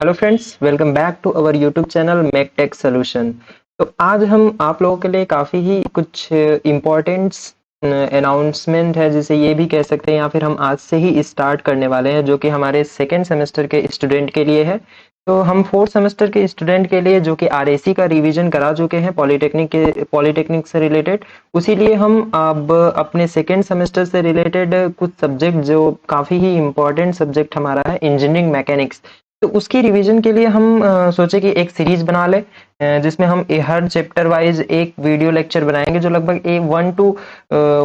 Hello friends, welcome back to our YouTube channel make tech solution. तो आज हम आप लोगों के लिए काफ़ी ही कुछ इम्पोर्टेंट अनाउंसमेंट है, जिसे ये भी कह सकते हैं, या फिर हम आज से ही स्टार्ट करने वाले हैं, जो कि हमारे सेकेंड सेमेस्टर के स्टूडेंट के लिए है। तो हम फोर्थ सेमेस्टर के स्टूडेंट के लिए जो कि आरएसी का रिवीजन करा चुके हैं पॉलिटेक्निक से रिलेटेड, उसी लिए हम अब अपने सेकेंड सेमेस्टर से रिलेटेड कुछ सब्जेक्ट जो काफ़ी ही इम्पोर्टेंट सब्जेक्ट हमारा है इंजीनियरिंग मैकेनिक्स, तो उसकी रिवीजन के लिए हम सोचे कि एक सीरीज बना ले, जिसमें हम हर चैप्टर वाइज एक वीडियो लेक्चर बनाएंगे जो लगभग 1 to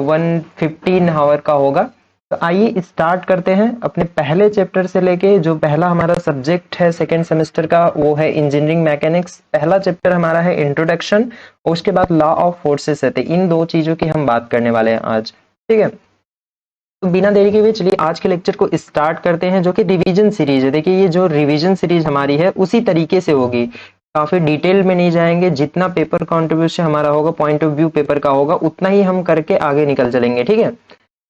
115 आवर का होगा। तो आइए स्टार्ट करते हैं अपने पहले चैप्टर से लेके। जो पहला हमारा सब्जेक्ट है सेकेंड सेमेस्टर का वो है इंजीनियरिंग मैकेनिक्स। पहला चैप्टर हमारा है इंट्रोडक्शन और उसके बाद लॉ ऑफ फोर्सेस है। इन दो चीजों की हम बात करने वाले हैं आज, ठीक है। तो बिना देरी के हुए चलिए आज के लेक्चर को स्टार्ट करते हैं, जो कि रिवीजन सीरीज है। देखिए, ये जो रिवीजन सीरीज हमारी है उसी तरीके से होगी, काफी डिटेल में नहीं जाएंगे। जितना पेपर कंट्रीब्यूशन हमारा होगा, पॉइंट ऑफ व्यू पेपर का होगा, उतना ही हम करके आगे निकल चलेंगे, ठीक है।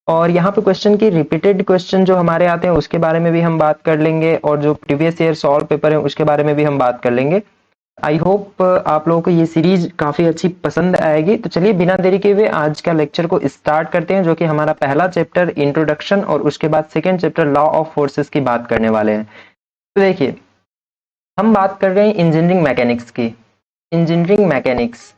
और यहाँ पे क्वेश्चन की रिपीटेड क्वेश्चन जो हमारे आते हैं उसके बारे में भी हम बात कर लेंगे, और जो प्रीवियस ईयर सॉल्व पेपर है उसके बारे में भी हम बात कर लेंगे। आई होप आप लोगों को ये सीरीज काफी अच्छी पसंद आएगी। तो चलिए बिना देरी के हुए आज का लेक्चर को स्टार्ट करते हैं, जो कि हमारा पहला चैप्टर इंट्रोडक्शन और उसके बाद second chapter law of forces की बात करने वाले हैं। तो देखिए, हम बात कर रहे हैं इंजीनियरिंग मैकेनिक्स की। इंजीनियरिंग मैकेनिक्स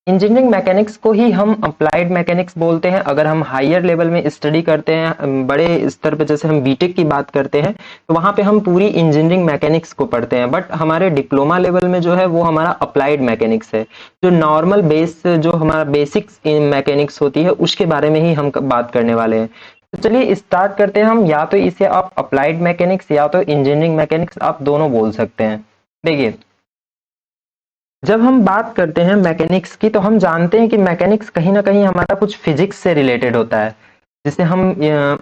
इंजीनियरिंग मैकेनिक्स को ही हम अप्लाइड मैकेनिक्स बोलते हैं। अगर हम हायर लेवल में स्टडी करते हैं, बड़े स्तर पे, जैसे हम बीटेक की बात करते हैं, तो वहां पे हम पूरी इंजीनियरिंग मैकेनिक्स को पढ़ते हैं। बट हमारे डिप्लोमा लेवल में जो है वो हमारा अप्लाइड मैकेनिक्स है। जो नॉर्मल बेस, जो हमारा बेसिक्स मैकेनिक्स होती है, उसके बारे में ही हम बात करने वाले हैं। तो चलिए स्टार्ट करते हैं हम। या तो इसे आप अप्लाइड मैकेनिक्स या तो इंजीनियरिंग मैकेनिक्स आप दोनों बोल सकते हैं। देखिए, जब हम बात करते हैं मैकेनिक्स की, तो हम जानते हैं कि मैकेनिक्स कहीं ना कहीं हमारा कुछ फिजिक्स से रिलेटेड होता है। जिसे हम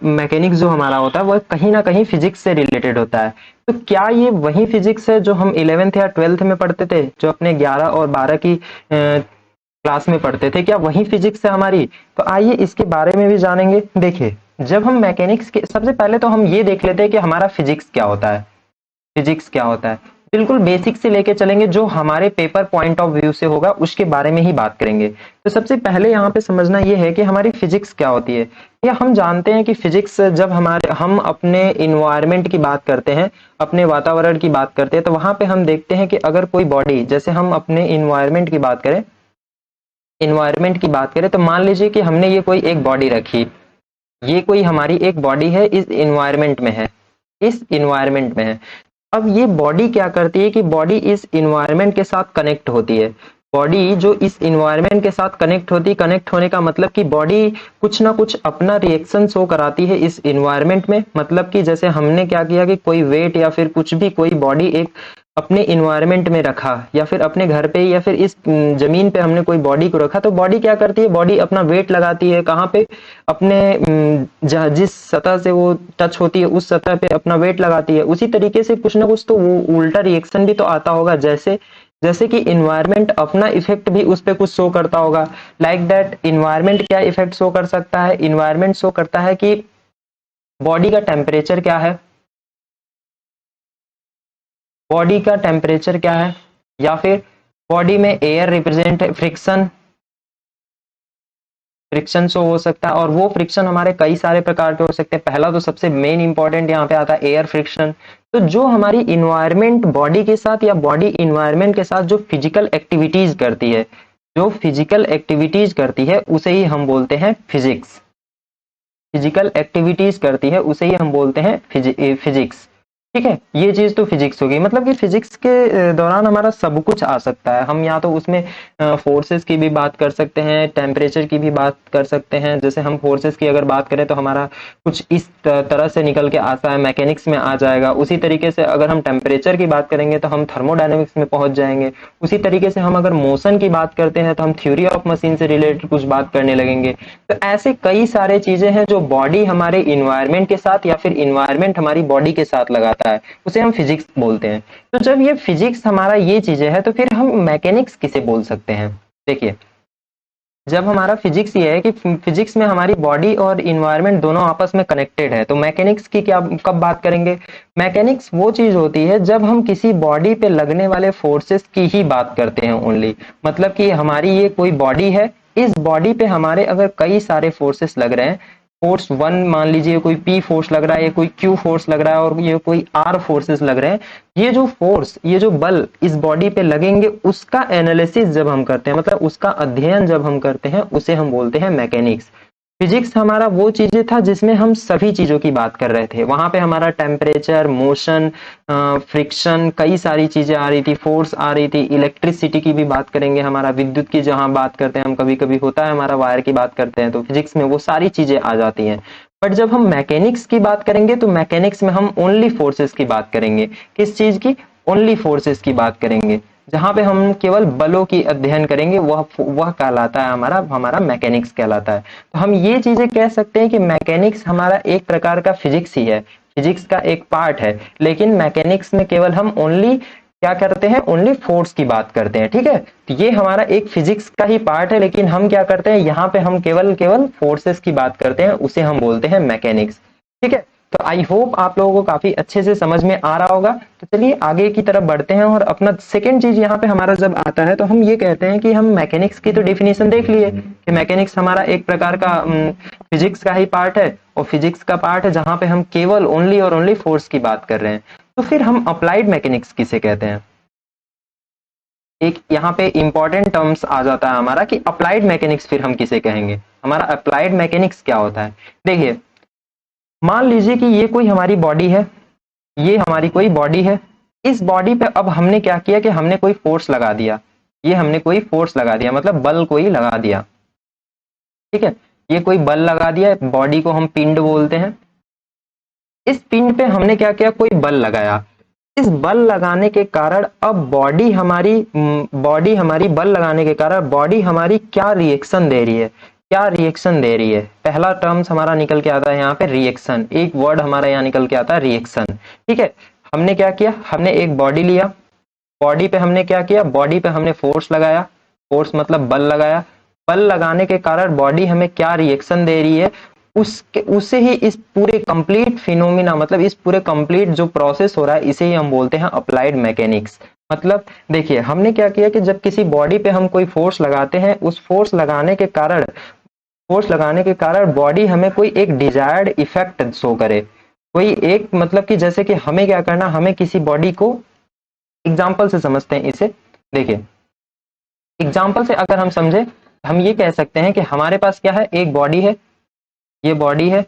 मैकेनिक्स जो हमारा होता है वह कहीं ना कहीं फिजिक्स से रिलेटेड होता है। तो क्या ये वही फिजिक्स है जो हम 11th या 12th में पढ़ते थे, जो अपने 11 और 12 की क्लास में पढ़ते थे? क्या वही फिजिक्स है हमारी? तो आइए इसके बारे में भी जानेंगे। देखिए, जब हम मैकेनिक्स के, सबसे पहले तो हम ये देख लेते हैं कि हमारा फिजिक्स क्या होता है। फिजिक्स क्या होता है, बिल्कुल बेसिक से लेके चलेंगे, जो हमारे पेपर पॉइंट ऑफ व्यू से होगा उसके बारे में ही बात करेंगे। तो सबसे पहले यहाँ पे समझना ये है कि हमारी फिजिक्स क्या होती है। या हम जानते हैं कि फिजिक्स, जब हम अपने इन्वायरमेंट की बात करते हैं, अपने वातावरण की बात करते हैं, तो वहां पे हम देखते हैं कि अगर कोई बॉडी, जैसे हम अपने इन्वायरमेंट की बात करें तो मान लीजिए कि हमने ये कोई एक बॉडी रखी, ये कोई हमारी एक बॉडी है, इस इन्वायरमेंट में है। अब ये बॉडी क्या करती है कि बॉडी इस इन्वायरमेंट के साथ कनेक्ट होती है। बॉडी जो इस इन्वायरमेंट के साथ कनेक्ट होने का मतलब कि बॉडी कुछ ना कुछ अपना रिएक्शन शो कराती है इस इन्वायरमेंट में। मतलब कि जैसे हमने क्या किया कि कोई वेट या फिर कुछ भी, कोई बॉडी एक अपने इन्वायरमेंट में रखा, या फिर अपने घर पे या फिर इस जमीन पे हमने कोई बॉडी को रखा, तो बॉडी क्या करती है, बॉडी अपना वेट लगाती है कहाँ पे, अपने जिस सतह से वो टच होती है उस सतह पे अपना वेट लगाती है। उसी तरीके से कुछ ना कुछ तो वो उल्टा रिएक्शन भी तो आता होगा, जैसे जैसे कि इन्वायरमेंट अपना इफेक्ट भी उस पे कुछ शो करता होगा। लाइक दैट, इन्वायरमेंट क्या इफेक्ट शो कर सकता है? इन्वायरमेंट शो करता है कि बॉडी का टेम्परेचर क्या है, बॉडी का टेम्परेचर क्या है, या फिर बॉडी में एयर रिप्रेजेंट, फ्रिक्शन शो हो सकता है। और वो फ्रिक्शन हमारे कई सारे प्रकार के हो सकते हैं। पहला तो सबसे मेन इंपॉर्टेंट यहाँ पे आता है एयर फ्रिक्शन। तो जो हमारी इन्वायरमेंट बॉडी के साथ, या बॉडी इन्वायरमेंट के साथ जो फिजिकल एक्टिविटीज करती है, उसे ही हम बोलते हैं फिजिक्स। फिजिकल एक्टिविटीज करती है उसे ही हम बोलते हैं फिजिक्स, ठीक है। ये चीज तो फिजिक्स होगी। मतलब कि फिजिक्स के दौरान हमारा सब कुछ आ सकता है। हम या तो उसमें फोर्सेस की भी बात कर सकते हैं, टेम्परेचर की भी बात कर सकते हैं। जैसे हम फोर्सेस की अगर बात करें तो हमारा कुछ इस तरह से निकल के आता है, मैकेनिक्स में आ जाएगा। उसी तरीके से अगर हम टेम्परेचर की बात करेंगे तो हम थर्मोडायनेमिक्स में पहुंच जाएंगे। उसी तरीके से हम अगर मोशन की बात करते हैं तो हम थ्योरी ऑफ मशीन से रिलेटेड कुछ बात करने लगेंगे। तो ऐसे कई सारे चीजें हैं जो बॉडी हमारे इन्वायरमेंट के साथ, या फिर इन्वायरमेंट हमारी बॉडी के साथ लगाता है, उसे हम फिजिक्स बोलते हैं। तो जब ये फिजिक्स हमारा ये चीजें है, तो फिर हम मैकेनिक्स किसे बोल सकते हैं? देखिए, जब हमारा फिजिक्स ये है कि फिजिक्स में हमारी बॉडी और इन्वायरमेंट दोनों आपस में कनेक्टेड है, तो मैकेनिक्स की क्या कब बात करेंगे? मैकेनिक्स वो चीज होती है जब हम किसी बॉडी पे लगने वाले फोर्सेस की ही बात करते हैं ओनली। मतलब कि हमारी ये कोई बॉडी है, इस बॉडी पे हमारे अगर कई सारे फोर्सेस लग रहे हैं, फोर्स वन मान लीजिए कोई पी फोर्स लग रहा है, कोई क्यू फोर्स लग रहा है और ये कोई आर फोर्सेस लग रहे हैं, ये जो फोर्स, ये जो बल इस बॉडी पे लगेंगे, उसका एनालिसिस जब हम करते हैं, मतलब उसका अध्ययन जब हम करते हैं, उसे हम बोलते हैं मैकेनिक्स। फिजिक्स हमारा वो चीजें था जिसमें हम सभी चीजों की बात कर रहे थे, वहां पे हमारा टेम्परेचर, मोशन, फ्रिक्शन, कई सारी चीजें आ रही थी, फोर्स आ रही थी, इलेक्ट्रिसिटी की भी बात करेंगे, हमारा विद्युत की जहां बात करते हैं हम, कभी कभी होता है हमारा वायर की बात करते हैं, तो फिजिक्स में वो सारी चीजें आ जाती हैं। बट जब हम मैकेनिक्स की बात करेंगे तो मैकेनिक्स में हम ओनली फोर्सेस की बात करेंगे। किस चीज की? ओनली फोर्सेस की बात करेंगे। जहां पे हम केवल बलों की अध्ययन करेंगे, वह कहलाता है हमारा हमारा मैकेनिक्स कहलाता है। तो हम ये चीजें कह सकते हैं कि मैकेनिक्स हमारा एक प्रकार का फिजिक्स ही है, फिजिक्स का एक पार्ट है, लेकिन मैकेनिक्स में केवल हम ओनली क्या करते हैं? ओनली फोर्स की बात करते हैं। ठीक है, तो ये हमारा एक फिजिक्स का ही पार्ट है, लेकिन हम क्या करते हैं यहाँ पे? हम केवल केवल फोर्सेस की बात करते हैं, उसे हम बोलते हैं मैकेनिक्स। ठीक है, तो आई होप आप लोगों को काफी अच्छे से समझ में आ रहा होगा। तो चलिए आगे की तरफ बढ़ते हैं और अपना सेकंड चीज यहाँ पे हमारा जब आता है तो हम ये कहते हैं कि हम मैकेनिक्स की तो डिफिनीशन देख लिए कि मैकेनिक्स हमारा एक प्रकार का फिजिक्स का ही पार्ट है, और फिजिक्स का पार्ट है जहां पे हम केवल ओनली और ओनली फोर्स की बात कर रहे हैं। तो फिर हम अप्लाइड मैकेनिक्स किसे कहते हैं? एक यहाँ पे इंपॉर्टेंट टर्म्स आ जाता है हमारा कि अप्लाइड मैकेनिक्स फिर हम किसे कहेंगे? हमारा अप्लाइड मैकेनिक्स क्या होता है? देखिए, मान लीजिए कि ये कोई हमारी बॉडी है, ये हमारी कोई बॉडी है, इस बॉडी पे अब हमने क्या किया कि हमने कोई फोर्स लगा दिया, ये हमने कोई फोर्स लगा दिया, मतलब बल कोई लगा दिया। ठीक है, ये कोई बल लगा दिया, बॉडी को हम पिंड बोलते हैं। इस पिंड पे हमने क्या किया? कोई बल लगाया। इस बल लगाने के कारण अब बॉडी हमारी बल लगाने के कारण बॉडी हमारी क्या रिएक्शन दे रही है? क्या रिएक्शन दे रही है? पहला टर्म्स हमारा निकल के आता है यहाँ पे रिएक्शन, एक वर्ड हमारा यहाँ निकल के आता है रिएक्शन। ठीक है, हमने क्या किया? हमने एक बॉडी लिया, बॉडी पे हमने क्या किया? बॉडी पे हमने फोर्स लगाया, फोर्स मतलब बल लगाया। बल लगाने के कारण बॉडी हमें क्या रिएक्शन दे रही है, उसे ही इस पूरे कंप्लीट फिनोमिना, मतलब इस पूरे कंप्लीट जो प्रोसेस हो रहा है, इसे ही हम बोलते हैं अप्लाइड मैकेनिक्स। मतलब देखिए, हमने क्या किया कि जब किसी बॉडी पे हम कोई फोर्स लगाते हैं, उस फोर्स लगाने के कारण बॉडी हमें कोई एक डिजायर्ड इफेक्ट शो करे, कोई एक, मतलब कि जैसे कि हमें क्या करना, हमें किसी बॉडी को एग्जाम्पल से समझते हैं इसे। देखिए, एग्जाम्पल से अगर हम समझे, हम ये कह सकते हैं कि हमारे पास क्या है? एक बॉडी है, ये बॉडी है,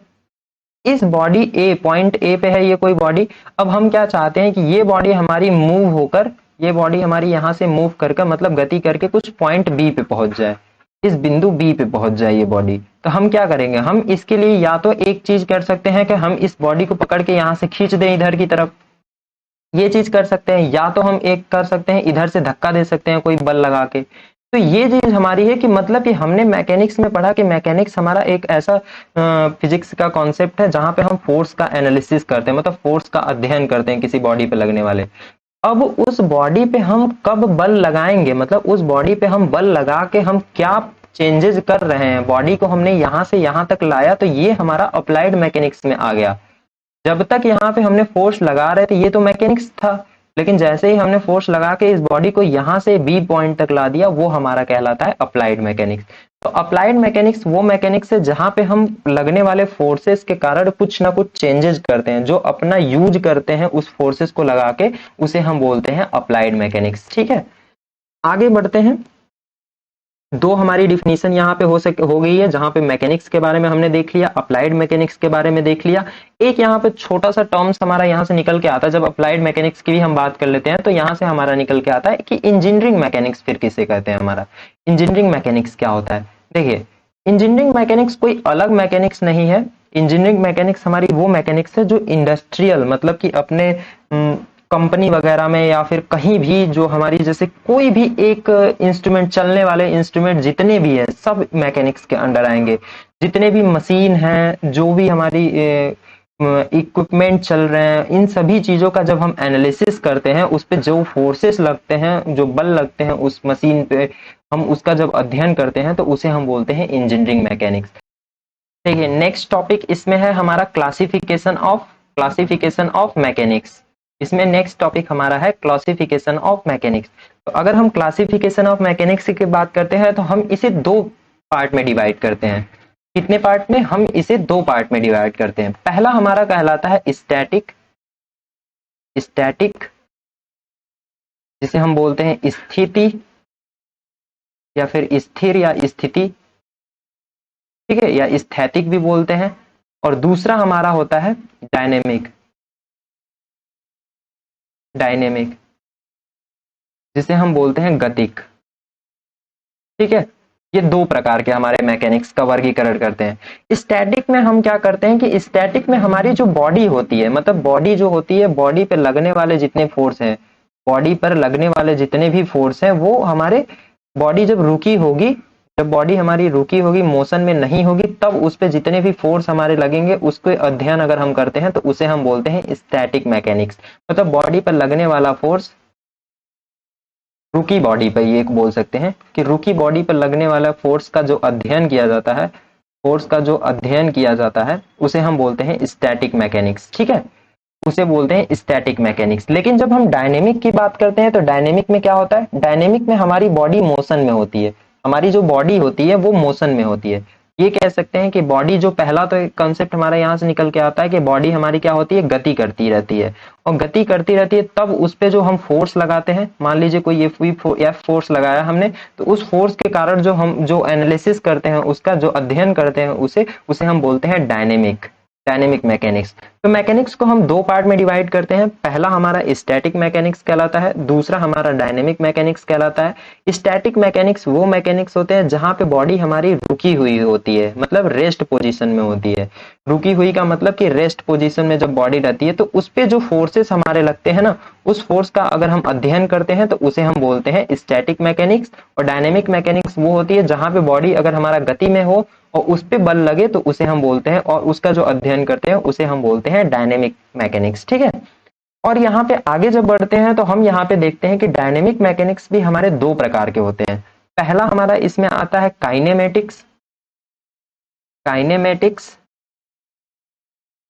इस बॉडी ए, पॉइंट ए पे है ये कोई बॉडी। अब हम क्या चाहते हैं कि ये बॉडी हमारी मूव होकर, ये बॉडी हमारी यहां से मूव करके, मतलब गति करके कुछ पॉइंट बी पे पहुंच जाए, इस बिंदु बी पे पहुंच जाए ये बॉडी। तो हम क्या करेंगे? हम इसके लिए या तो एक चीज कर सकते हैं कि हम इस बॉडी को पकड़ के यहां से खींच दें इधर की तरफ, ये चीज कर सकते हैं, या तो हम एक कर सकते हैं, इधर से धक्का दे सकते हैं कोई बल लगा के। तो ये चीज हमारी है कि मतलब कि हमने मैकेनिक्स में पढ़ा कि मैकेनिक्स हमारा एक ऐसा फिजिक्स का कॉन्सेप्ट है जहां पे हम फोर्स का एनालिसिस करते हैं, मतलब फोर्स का अध्ययन करते हैं किसी बॉडी पे लगने वाले। अब उस बॉडी पे हम कब बल लगाएंगे, मतलब उस बॉडी पे हम बल लगा के हम क्या चेंजेस कर रहे हैं, बॉडी को हमने यहां से यहां तक लाया, तो ये हमारा अप्लाइड मैकेनिक्स में आ गया। जब तक यहाँ पे हमने फोर्स लगा रहे थे ये तो मैकेनिक्स था, लेकिन जैसे ही हमने फोर्स लगा के इस बॉडी को यहाँ से बी पॉइंट तक ला दिया, वो हमारा कहलाता है अप्लाइड मैकेनिक्स। तो अप्लाइड मैकेनिक्स वो मैकेनिक्स है जहां पे हम लगने वाले फोर्सेस के कारण कुछ ना कुछ चेंजेस करते हैं, जो अपना यूज करते हैं उस फोर्सेस को लगा के, उसे हम बोलते हैं अप्लाइड मैकेनिक्स। ठीक है, आगे बढ़ते हैं। दो हमारी डिफिनीशन यहाँ पे हो गई है, जहां पे मैकेनिक्स के बारे में हमने देख लिया, अप्लाइड मैकेनिक्स के बारे में देख लिया। एक यहाँ पे छोटा सा टर्म्स हमारा यहाँ से निकल के आता है, जब अप्लाइड मैकेनिक्स की भी हम बात कर लेते हैं तो यहाँ से हमारा निकल के आता है कि इंजीनियरिंग मैकेनिक्स फिर किसे कहते हैं? हमारा इंजीनियरिंग मैकेनिक्स क्या होता है? देखिए, इंजीनियरिंग मैकेनिक्स कोई अलग मैकेनिक्स नहीं है। इंजीनियरिंग मैकेनिक्स हमारी वो मैकेनिक्स है जो इंडस्ट्रियल, मतलब कि अपने कंपनी वगैरह में या फिर कहीं भी, जो हमारी जैसे कोई भी एक इंस्ट्रूमेंट, चलने वाले इंस्ट्रूमेंट जितने भी हैं सब मैकेनिक्स के अंडर आएंगे। जितने भी मशीन हैं, जो भी हमारी इक्विपमेंट चल रहे हैं, इन सभी चीजों का जब हम एनालिसिस करते हैं, उस पे जो फोर्सेस लगते हैं, जो बल लगते हैं उस मशीन पे, हम उसका जब अध्ययन करते हैं तो उसे हम बोलते हैं इंजीनियरिंग मैकेनिक्स। देखिए नेक्स्ट टॉपिक इसमें है हमारा क्लासिफिकेशन ऑफ मैकेनिक्स। इसमें नेक्स्ट टॉपिक हमारा है क्लासिफिकेशन ऑफ मैकेनिक्स। तो अगर हम क्लासिफिकेशन ऑफ मैकेनिक्स की बात करते हैं तो हम इसे दो पार्ट में डिवाइड करते हैं। कितने पार्ट में? हम इसे दो पार्ट में डिवाइड करते हैं। पहला हमारा कहलाता है स्टैटिक, जिसे हम बोलते हैं स्थिति या फिर स्थिर या स्थिति, ठीक है, या स्थैतिक भी बोलते हैं। और दूसरा हमारा होता है डायनेमिक, जिसे हम बोलते हैं गतिक, ठीक है। ये दो प्रकार के हमारे मैकेनिक्स का वर्गीकरण करते हैं। स्टैटिक में हम क्या करते हैं कि स्टैटिक में हमारी जो बॉडी होती है, मतलब बॉडी जो होती है, बॉडी पे लगने वाले जितने फोर्स हैं, बॉडी पर लगने वाले जितने भी फोर्स हैं, वो हमारे बॉडी जब रुकी होगी, जब बॉडी हमारी रुकी होगी, मोशन में नहीं होगी, तब उस पे जितने भी फोर्स हमारे लगेंगे उसको अध्ययन अगर हम करते हैं तो उसे हम बोलते हैं स्टैटिक मैकेनिक्स। मतलब बॉडी पर लगने वाला फोर्स, रुकी बॉडी पर, ये बोल सकते हैं कि रुकी बॉडी पर लगने वाला फोर्स का जो अध्ययन किया जाता है, उसे हम बोलते हैं स्टैटिक मैकेनिक्स, ठीक है, उसे बोलते हैं स्टैटिक मैकेनिक्स। लेकिन जब हम डायनेमिक की बात करते हैं तो डायनेमिक में क्या होता है? डायनेमिक में हमारी बॉडी मोशन में होती है, हमारी जो बॉडी होती है वो मोशन में होती है। ये कह सकते हैं कि बॉडी जो, पहला तो कंसेप्ट हमारा यहाँ से निकल के आता है कि बॉडी हमारी क्या होती है? गति करती रहती है, और गति करती रहती है तब उस पे जो हम फोर्स लगाते हैं, मान लीजिए कोई एफ फोर्स लगाया हमने, तो उस फोर्स के कारण जो हम जो एनालिसिस करते हैं, उसका जो अध्ययन करते हैं, उसे हम बोलते हैं डायनेमिक मैकेनिक्स। तो मैकेनिक्स को हम दो पार्ट में डिवाइड करते हैं। पहला हमारा स्टैटिक मैकेनिक्स कहलाता है, दूसरा हमारा डायनेमिक मैकेनिक्स कहलाता है। स्टैटिक मैकेनिक्स वो मैकेनिक्स होते हैं जहां पे बॉडी हमारी रुकी हुई होती है, मतलब रेस्ट पोजीशन में होती है। रुकी हुई का मतलब कि रेस्ट पोजीशन में जब बॉडी रहती है तो उस पे जो फोर्सेस हमारे लगते हैं ना, उस फोर्स का अगर हम अध्ययन करते हैं तो उसे हम बोलते हैं स्टैटिक मैकेनिक्स। और डायनेमिक मैकेनिक्स वो होती है जहां पे बॉडी अगर हमारा गति में हो और उस पे बल लगे तो उसे हम बोलते हैं, और उसका जो अध्ययन करते हैं उसे हम बोलते हैं डायनेमिक मैकेनिक्स, ठीक है। और यहाँ पे आगे जब बढ़ते हैं तो हम यहाँ पे देखते हैं कि डायनेमिक मैकेनिक्स भी हमारे दो प्रकार के होते हैं। पहला हमारा इसमें आता है काइनेमेटिक्स,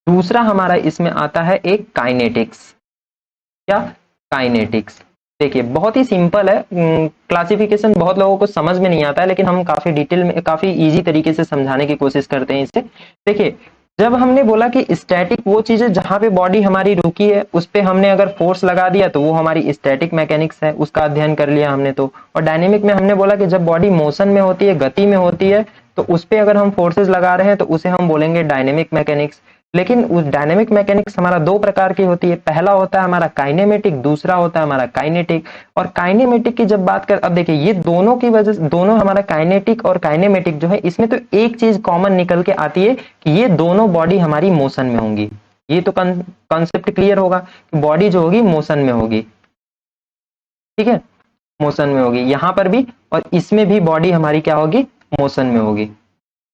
दूसरा हमारा इसमें आता है एक काइनेटिक्स। देखिए बहुत ही सिंपल है, क्लासिफिकेशन बहुत लोगों को समझ में नहीं आता है, लेकिन हम काफी डिटेल में, काफी इजी तरीके से समझाने की कोशिश करते हैं इसे। देखिए जब हमने बोला कि स्टैटिक वो चीज है जहां पे बॉडी हमारी रुकी है, उस पे हमने अगर फोर्स लगा दिया तो वो हमारी स्टैटिक मैकेनिक्स है, उसका अध्ययन कर लिया हमने तो। और डायनेमिक में हमने बोला कि जब बॉडी मोशन में होती है, गति में होती है, तो उस पे अगर हम फोर्सेस लगा रहे हैं तो उसे हम बोलेंगे डायनेमिक मैकेनिक्स। लेकिन उस डायनेमिक मैकेनिक्स हमारा दो प्रकार की होती है। पहला होता है हमारा काइनेमेटिक, दूसरा होता है हमारा काइनेटिक। और काइनेमेटिक की जब बात कर, अब देखिए ये दोनों की वजह से, दोनों हमारा काइनेटिक और काइनेमेटिक जो है, इसमें तो एक चीज कॉमन निकल के आती है कि ये दोनों बॉडी हमारी मोशन में होंगी। ये तो कॉन्सेप्ट क्लियर होगा कि बॉडी जो होगी मोशन में होगी, ठीक है, मोशन में होगी यहाँ पर भी, और इसमें भी बॉडी हमारी क्या होगी? मोशन में होगी,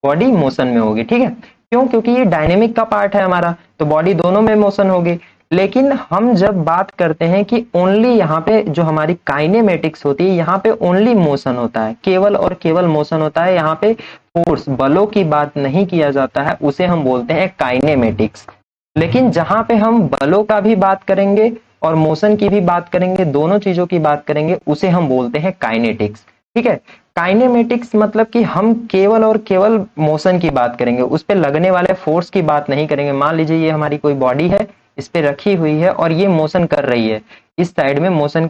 बॉडी मोशन में होगी, ठीक है। क्यों? क्योंकि ये डायनेमिक का पार्ट है हमारा, तो बॉडी दोनों में मोशन होगी। लेकिन हम जब बात करते हैं कि ओनली यहाँ पे जो हमारी काइनेमेटिक्स होती है, यहाँ पे ओनली मोशन होता है, केवल और केवल मोशन होता है, यहाँ पे फोर्स, बलों की बात नहीं किया जाता है, उसे हम बोलते हैं काइनेमेटिक्स। लेकिन जहां पे हम बलों का भी बात करेंगे और मोशन की भी बात करेंगे, दोनों चीजों की बात करेंगे, उसे हम बोलते हैं काइनेटिक्स, ठीक है। काइनेमेटिक्स मतलब कि हम केवल और केवल मोशन की बात करेंगे, उस पे लगने वाले फोर्स की बात नहीं करेंगे। मान लीजिए ये हमारी कोई बॉडी है, इस पे रखी हुई है और ये मोशन कर रही है, इस साइड में मोशन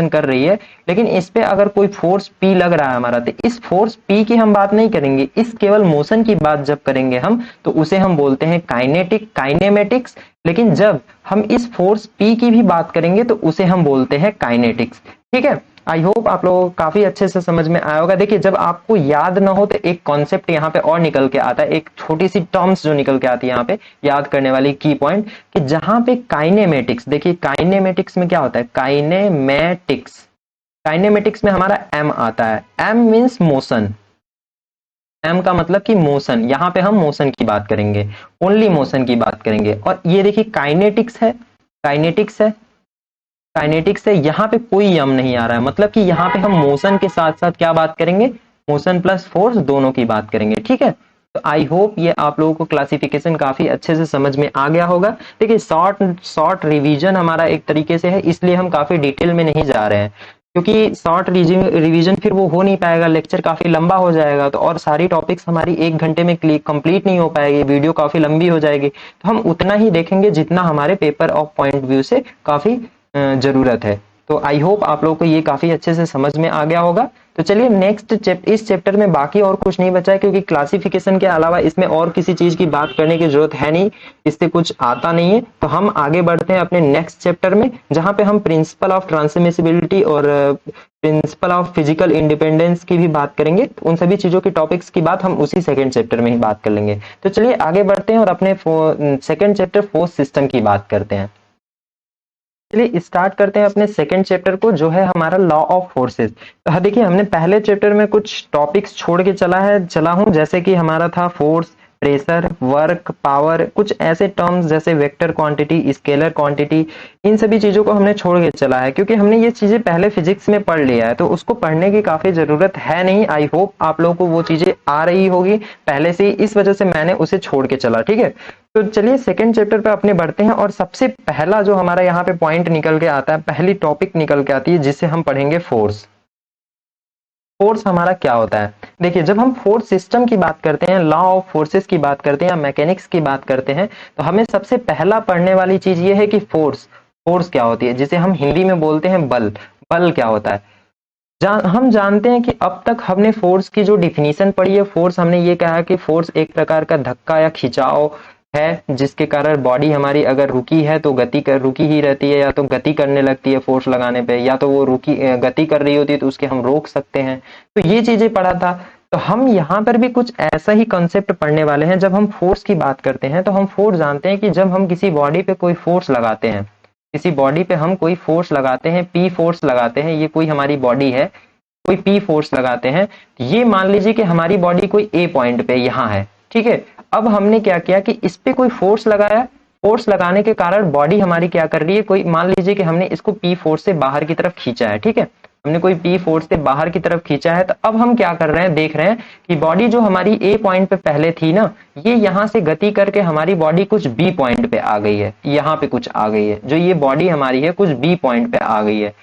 कर रही है, लेकिन इस पे अगर कोई फोर्स पी लग रहा है हमारा, तो इस फोर्स पी की हम बात नहीं करेंगे, इस केवल मोशन की बात जब करेंगे हम, तो उसे हम बोलते हैं काइनेमेटिक्स। लेकिन जब हम इस फोर्स पी की भी बात करेंगे तो उसे हम बोलते हैं काइनेटिक्स, ठीक है। आई होप आप लोगों को काफी अच्छे से समझ में आया होगा। देखिए जब आपको याद ना हो तो एक कॉन्सेप्ट यहाँ पे और निकल के आता है, एक छोटी सी टर्म्स जो निकल के आती है यहाँ पे याद करने वाली की पॉइंट, कि जहां पे काइनेमेटिक्स, देखिए काइनेमेटिक्स में क्या होता है? काइनेमेटिक्स में हमारा एम आता है, एम मीन्स मोशन, एम का मतलब कि मोशन, यहाँ पे हम मोशन की बात करेंगे, ओनली मोशन की बात करेंगे। और ये देखिए काइनेटिक्स है, काइनेटिक्स से यहाँ पे कोई यम नहीं आ रहा है, मतलब कि यहाँ पे हम मोशन के साथ साथ क्या बात करेंगे, मोशन प्लस फोर्स दोनों की बात करेंगे, ठीक है। तो आई होप ये आप लोगों को क्लासिफिकेशन काफी अच्छे से समझ में आ गया होगा। देखिए शॉर्ट शॉर्ट रिवीजन हमारा एक तरीके से है, इसलिए हम काफी डिटेल में नहीं जा रहे हैं, क्योंकि शॉर्ट रिवीजन फिर वो हो नहीं पाएगा, लेक्चर काफी लंबा हो जाएगा, तो और सारी टॉपिक्स हमारी 1 घंटे में कंप्लीट नहीं हो पाएगी, वीडियो काफी लंबी हो जाएगी। तो हम उतना ही देखेंगे जितना हमारे पेपर ऑफ पॉइंट व्यू से काफी जरूरत है। तो आई होप आप लोगों को ये काफी अच्छे से समझ में आ गया होगा। तो चलिए नेक्स्ट इस चैप्टर में बाकी और कुछ नहीं बचा है, क्योंकि क्लासिफिकेशन के अलावा इसमें और किसी चीज की बात करने की जरूरत है नहीं, इससे कुछ आता नहीं है। तो हम आगे बढ़ते हैं अपने नेक्स्ट चैप्टर में, जहां पे हम प्रिंसिपल ऑफ ट्रांसमिसिबिलिटी और प्रिंसिपल ऑफ फिजिकल इंडिपेंडेंस की भी बात करेंगे। उन सभी चीजों की टॉपिक्स की बात हम उसी सेकेंड चैप्टर में ही बात कर लेंगे। तो चलिए आगे बढ़ते हैं और अपने सेकेंड चैप्टर फोर्स सिस्टम की बात करते हैं। चलिए स्टार्ट करते हैं अपने सेकंड चैप्टर को, जो है हमारा लॉ ऑफ फोर्सेस। तो हाँ देखिए, हमने पहले चैप्टर में कुछ टॉपिक्स छोड़ के चला हूं, जैसे कि हमारा था फोर्स, प्रेशर, वर्क, पावर, कुछ ऐसे टर्म्स जैसे वेक्टर क्वांटिटी, स्केलर क्वांटिटी, इन सभी चीजों को हमने छोड़ के चला है, क्योंकि हमने ये चीजें पहले फिजिक्स में पढ़ लिया है, तो उसको पढ़ने की काफी जरूरत है नहीं। आई होप आप लोगों को वो चीजें आ रही होगी पहले से ही, इस वजह से मैंने उसे छोड़ के चला, ठीक है। तो चलिए सेकंड चैप्टर पे अपने बढ़ते हैं, और सबसे पहला जो हमारा यहाँ पे पॉइंट निकल के आता है, पहली टॉपिक निकल के आती है, जिसे हम पढ़ेंगे फोर्स। फोर्स हमारा क्या होता है? देखिए, जब हम फोर्स सिस्टम की बात करते हैं, लॉ ऑफ फोर्सेस की बात करते हैं या मैकेनिक्स की बात करते हैं, तो हमें सबसे पहला पढ़ने वाली चीज ये है कि फोर्स फोर्स क्या होती है, जिसे हम हिंदी में बोलते हैं बल। बल क्या होता है? हम जानते हैं कि अब तक हमने फोर्स की जो डिफिनीशन पढ़ी है, फोर्स हमने ये कहा कि फोर्स एक प्रकार का धक्का या खिंचाव है, जिसके कारण बॉडी हमारी अगर रुकी है तो रुकी ही रहती है, या तो गति करने लगती है फोर्स लगाने पे, या तो वो गति कर रही होती है तो उसके हम रोक सकते हैं। तो ये चीजें पढ़ा था। तो हम यहाँ पर भी कुछ ऐसा ही कंसेप्ट पढ़ने वाले हैं। जब हम फोर्स की बात करते हैं तो हम फोर्स जानते हैं कि जब हम किसी बॉडी पे कोई फोर्स लगाते हैं, किसी बॉडी पे हम कोई फोर्स लगाते हैं, पी फोर्स लगाते हैं, ये कोई हमारी बॉडी है, कोई पी फोर्स लगाते हैं, ये मान लीजिए कि हमारी बॉडी कोई ए पॉइंट पे यहाँ है, ठीक है। अब हमने क्या किया कि इस पे कोई फोर्स लगाया, फोर्स लगाने के कारण बॉडी हमारी क्या कर रही है, कोई मान लीजिए कि हमने इसको पी फोर्स से बाहर की तरफ खींचा है, ठीक है, हमने कोई पी फोर्स से बाहर की तरफ खींचा है। तो अब हम क्या कर रहे हैं, देख रहे हैं कि बॉडी जो हमारी ए पॉइंट पे पहले थी ना, ये यहाँ से गति करके हमारी बॉडी कुछ बी पॉइंट पे आ गई है, यहाँ पे कुछ आ गई है, जो ये बॉडी हमारी है कुछ बी पॉइंट पे आ गई है।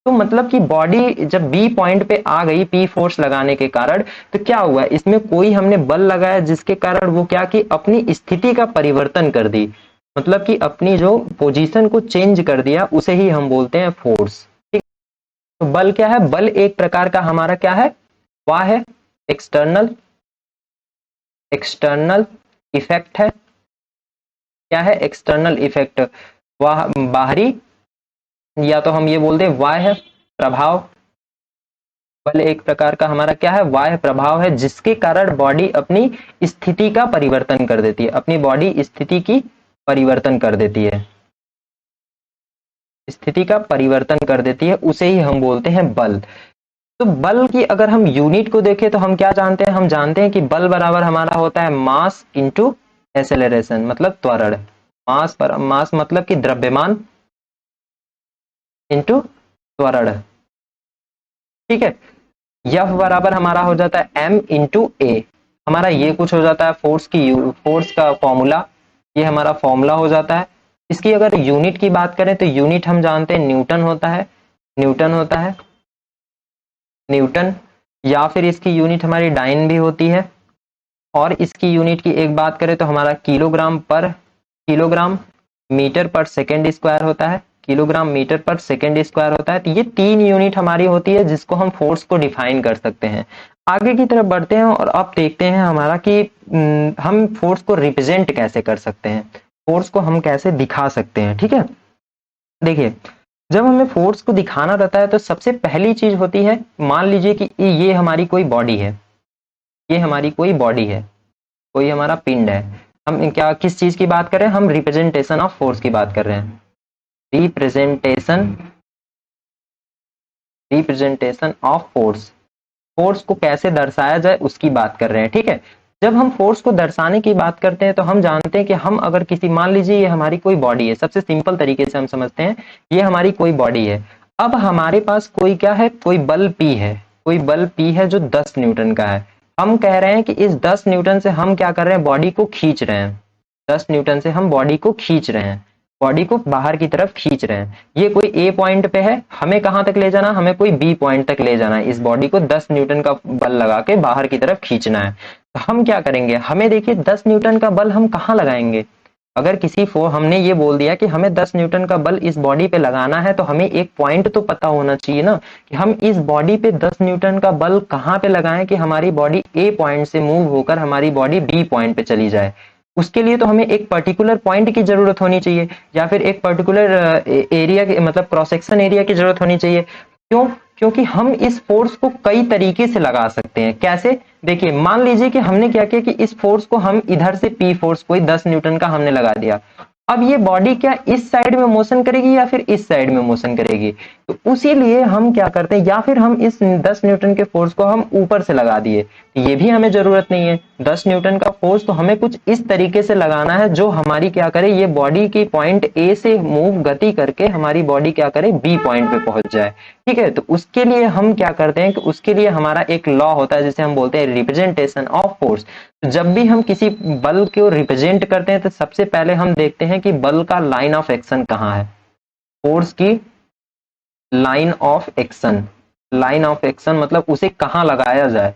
तो मतलब कि बॉडी जब बी पॉइंट पे आ गई पी फोर्स लगाने के कारण, तो क्या हुआ, इसमें कोई हमने बल लगाया जिसके कारण वो क्या कि अपनी स्थिति का परिवर्तन कर दी, मतलब कि अपनी जो पोजीशन को चेंज कर दिया, उसे ही हम बोलते हैं फोर्स, ठीक। तो बल क्या है? बल एक प्रकार का हमारा क्या है, वह है एक्सटर्नल एक्सटर्नल इफेक्ट है। क्या है? एक्सटर्नल इफेक्ट, वह बाहरी, या तो हम ये बोलते हैं बाह्य प्रभाव। बल एक प्रकार का हमारा क्या है, बाह्य प्रभाव है, जिसके कारण बॉडी अपनी स्थिति का परिवर्तन कर देती है, अपनी बॉडी स्थिति की परिवर्तन कर देती है, स्थिति का परिवर्तन कर देती है, उसे ही हम बोलते हैं बल। तो बल की अगर हम यूनिट को देखें तो हम क्या जानते हैं, हम जानते हैं कि बल बराबर हमारा होता है मास इंटू एक्सेलरेशन, मतलब त्वरण। मास मतलब कि द्रव्यमान इंटू त्वरण, ठीक है। यह बराबर हमारा हो जाता है m इंटू ए, हमारा ये कुछ हो जाता है फोर्स का फॉर्मूला, ये हमारा फॉर्मूला हो जाता है। इसकी अगर यूनिट की बात करें तो यूनिट हम जानते हैं न्यूटन होता है, न्यूटन होता है, न्यूटन, या फिर इसकी यूनिट हमारी डाइन भी होती है। और इसकी यूनिट की एक बात करें तो हमारा किलोग्राम मीटर पर सेकेंड स्क्वायर होता है, किलोग्राम मीटर पर सेकेंड स्क्वायर होता है। तो ये 3 यूनिट हमारी होती है जिसको हम फोर्स को डिफाइन कर सकते हैं। आगे की तरफ बढ़ते हैं और अब देखते हैं हमारा कि हम फोर्स को रिप्रेजेंट कैसे कर सकते हैं, फोर्स को हम कैसे दिखा सकते हैं, ठीक है। देखिए, जब हमें फोर्स को दिखाना रहता है तो सबसे पहली चीज होती है, मान लीजिए कि ये हमारी कोई बॉडी है, ये हमारी कोई बॉडी है, कोई हमारा पिंड है। हम क्या किस चीज की बात कर रहे हैं, हम रिप्रेजेंटेशन ऑफ फोर्स की बात कर रहे हैं, रिप्रेजेंटेशन ऑफ फोर्स, फोर्स को कैसे दर्शाया जाए उसकी बात कर रहे हैं, ठीक है। जब हम फोर्स को दर्शाने की बात करते हैं तो हम जानते हैं कि हम अगर किसी, मान लीजिए ये हमारी कोई बॉडी है, सबसे सिंपल तरीके से हम समझते हैं, ये हमारी कोई बॉडी है। अब हमारे पास कोई क्या है, कोई बल P है, कोई बल P है जो 10 न्यूटन का है। हम कह रहे हैं कि इस 10 न्यूटन से हम क्या कर रहे हैं, बॉडी को खींच रहे हैं। 10 न्यूटन से हम बॉडी को खींच रहे हैं, बॉडी को बाहर की तरफ खींच रहे हैं। ये कोई ए पॉइंट पे है, हमें कहां तक ले जाना, हमें कोई बी पॉइंट तक ले जाना है। इस बॉडी को 10 न्यूटन का बल लगा के बाहर की तरफ खींचना है। तो हम क्या करेंगे, हमें देखिए 10 न्यूटन का बल हम कहाँ लगाएंगे। अगर किसी हमने ये बोल दिया कि हमें 10 न्यूटन का बल इस बॉडी पे लगाना है, तो हमें एक पॉइंट तो पता होना चाहिए ना कि हम इस बॉडी पे 10 न्यूटन का बल कहाँ पे लगाएं कि हमारी बॉडी ए पॉइंट से मूव होकर हमारी बॉडी बी पॉइंट पे चली जाए। उसके लिए तो हमें एक पर्टिकुलर पॉइंट की जरूरत होनी चाहिए, या फिर एक पर्टिकुलर एरिया के, मतलब क्रॉस सेक्शन एरिया की जरूरत होनी चाहिए। क्यों? क्योंकि हम इस फोर्स को कई तरीके से लगा सकते हैं। कैसे? देखिए, मान लीजिए कि हमने क्या किया कि इस फोर्स को हम इधर से P फोर्स कोई 10 न्यूटन का हमने लगा दिया। अब ये बॉडी क्या इस साइड में मोशन करेगी या फिर इस साइड में मोशन करेगी? तो उसी लिए हम क्या करते हैं, या फिर हम इस 10 न्यूटन के फोर्स को हम ऊपर से लगा दिए, ये भी हमें जरूरत नहीं है। 10 न्यूटन का फोर्स तो हमें कुछ इस तरीके से लगाना है जो हमारी क्या करे, ये बॉडी की पॉइंट ए से मूव गति करके हमारी बॉडी क्या करे, बी पॉइंट पे पहुंच जाए। ठीक है, तो उसके लिए हम क्या करते हैं कि उसके लिए हमारा एक लॉ होता है जिसे हम बोलते हैं रिप्रेजेंटेशन ऑफ फोर्स। जब भी हम किसी बल को रिप्रेजेंट करते हैं तो सबसे पहले हम देखते हैं कि बल का लाइन ऑफ एक्शन कहाँ है, फोर्स की line of action. Line of action मतलब उसे कहाँ लगाया जाए,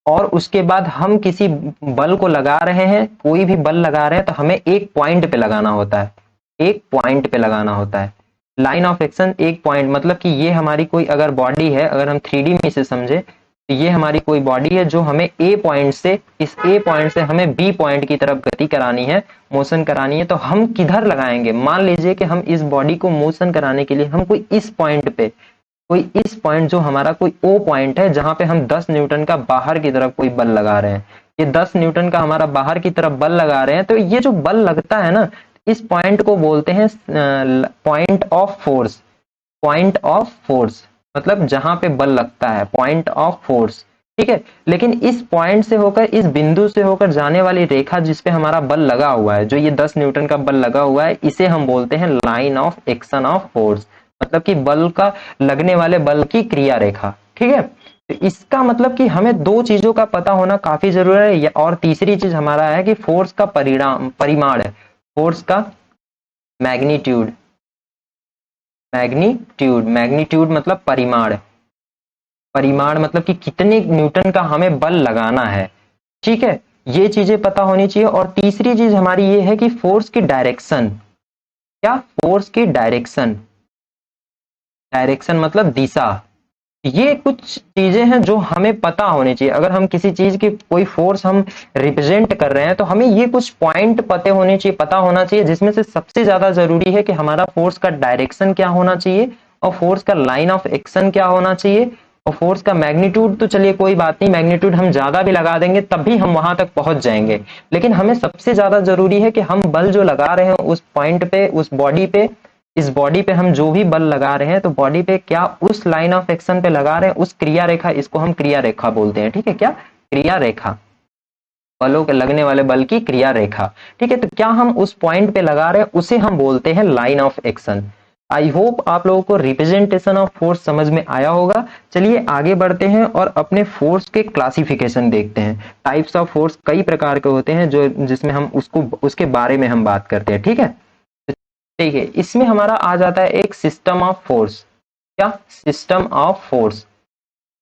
और उसके बाद हम किसी बल को लगा रहे हैं, कोई भी बल लगा रहे हैं तो हमें एक पॉइंट पे लगाना होता है, एक पॉइंट पे लगाना होता है। लाइन ऑफ एक्शन एक पॉइंट, मतलब कि ये हमारी कोई अगर बॉडी है, अगर हम 3D में इसे समझे तो ये हमारी कोई बॉडी है जो हमें ए पॉइंट से, इस ए पॉइंट से हमें बी पॉइंट की तरफ गति करानी है, मोशन करानी है। तो हम किधर लगाएंगे, मान लीजिए कि हम इस बॉडी को मोशन कराने के लिए हम कोई इस पॉइंट पे, कोई इस पॉइंट जो हमारा कोई ओ पॉइंट है जहां पे हम 10 न्यूटन का बाहर की तरफ कोई बल लगा रहे हैं, ये 10 न्यूटन का हमारा बाहर की तरफ बल लगा रहे हैं, तो ये जो बल लगता है ना, इस पॉइंट को बोलते हैं point of force. Point of force मतलब जहां पे बल लगता है, पॉइंट ऑफ फोर्स। ठीक है, लेकिन इस पॉइंट से होकर, इस बिंदु से होकर जाने वाली रेखा जिसपे हमारा बल लगा हुआ है, जो ये 10 न्यूटन का बल लगा हुआ है, इसे हम बोलते हैं line of action of force, मतलब कि बल का, लगने वाले बल की क्रिया रेखा। ठीक है, तो इसका मतलब कि हमें दो चीजों का पता होना काफी जरूरी है, और तीसरी चीज हमारा है कि फोर्स का परिमाण है, फोर्स का मैग्नीट्यूड। मैग्नीट्यूड, मैग्नीट्यूड मतलब परिमाण, परिमाण मतलब कि कितने न्यूटन का हमें बल लगाना है। ठीक है, ये चीजें पता होनी चाहिए। और तीसरी चीज हमारी ये है कि फोर्स की डायरेक्शन। क्या? फोर्स की डायरेक्शन। डायरेक्शन मतलब दिशा। ये कुछ चीजें हैं जो हमें पता होनी चाहिए। अगर हम किसी चीज की कोई फोर्स हम रिप्रेजेंट कर रहे हैं तो हमें ये कुछ पॉइंट पते होने चाहिए, पता होना चाहिए, जिसमें से सबसे ज्यादा जरूरी है कि हमारा फोर्स का डायरेक्शन क्या होना चाहिए, और फोर्स का लाइन ऑफ एक्शन क्या होना चाहिए, और फोर्स का मैग्नीट्यूड तो चलिए कोई बात नहीं, मैग्नीट्यूड हम ज्यादा भी लगा देंगे तब भी हम वहां तक पहुंच जाएंगे। लेकिन हमें सबसे ज्यादा जरूरी है कि हम बल जो लगा रहे हैं उस पॉइंट पे, उस बॉडी पे, इस बॉडी पे हम जो भी बल लगा रहे हैं तो बॉडी पे क्या उस लाइन ऑफ एक्शन पे लगा रहे हैं, उस क्रिया रेखा, इसको हम क्रिया रेखा बोलते हैं। ठीक है, क्या? क्रिया रेखा, बलों के लगने वाले बल की क्रिया रेखा। ठीक है, तो क्या हम उस पॉइंट पे लगा रहे हैं उसे हम बोलते हैं line of action. I hope आप लोगों को रिप्रेजेंटेशन ऑफ फोर्स समझ में आया होगा। चलिए आगे बढ़ते हैं और अपने फोर्स के क्लासिफिकेशन देखते हैं। टाइप्स ऑफ फोर्स कई प्रकार के होते हैं जो, जिसमें हम उसको, उसके बारे में हम बात करते हैं। ठीक है, ठीक है, इसमें हमारा आ जाता है एक सिस्टम ऑफ फोर्स। क्या? System of force.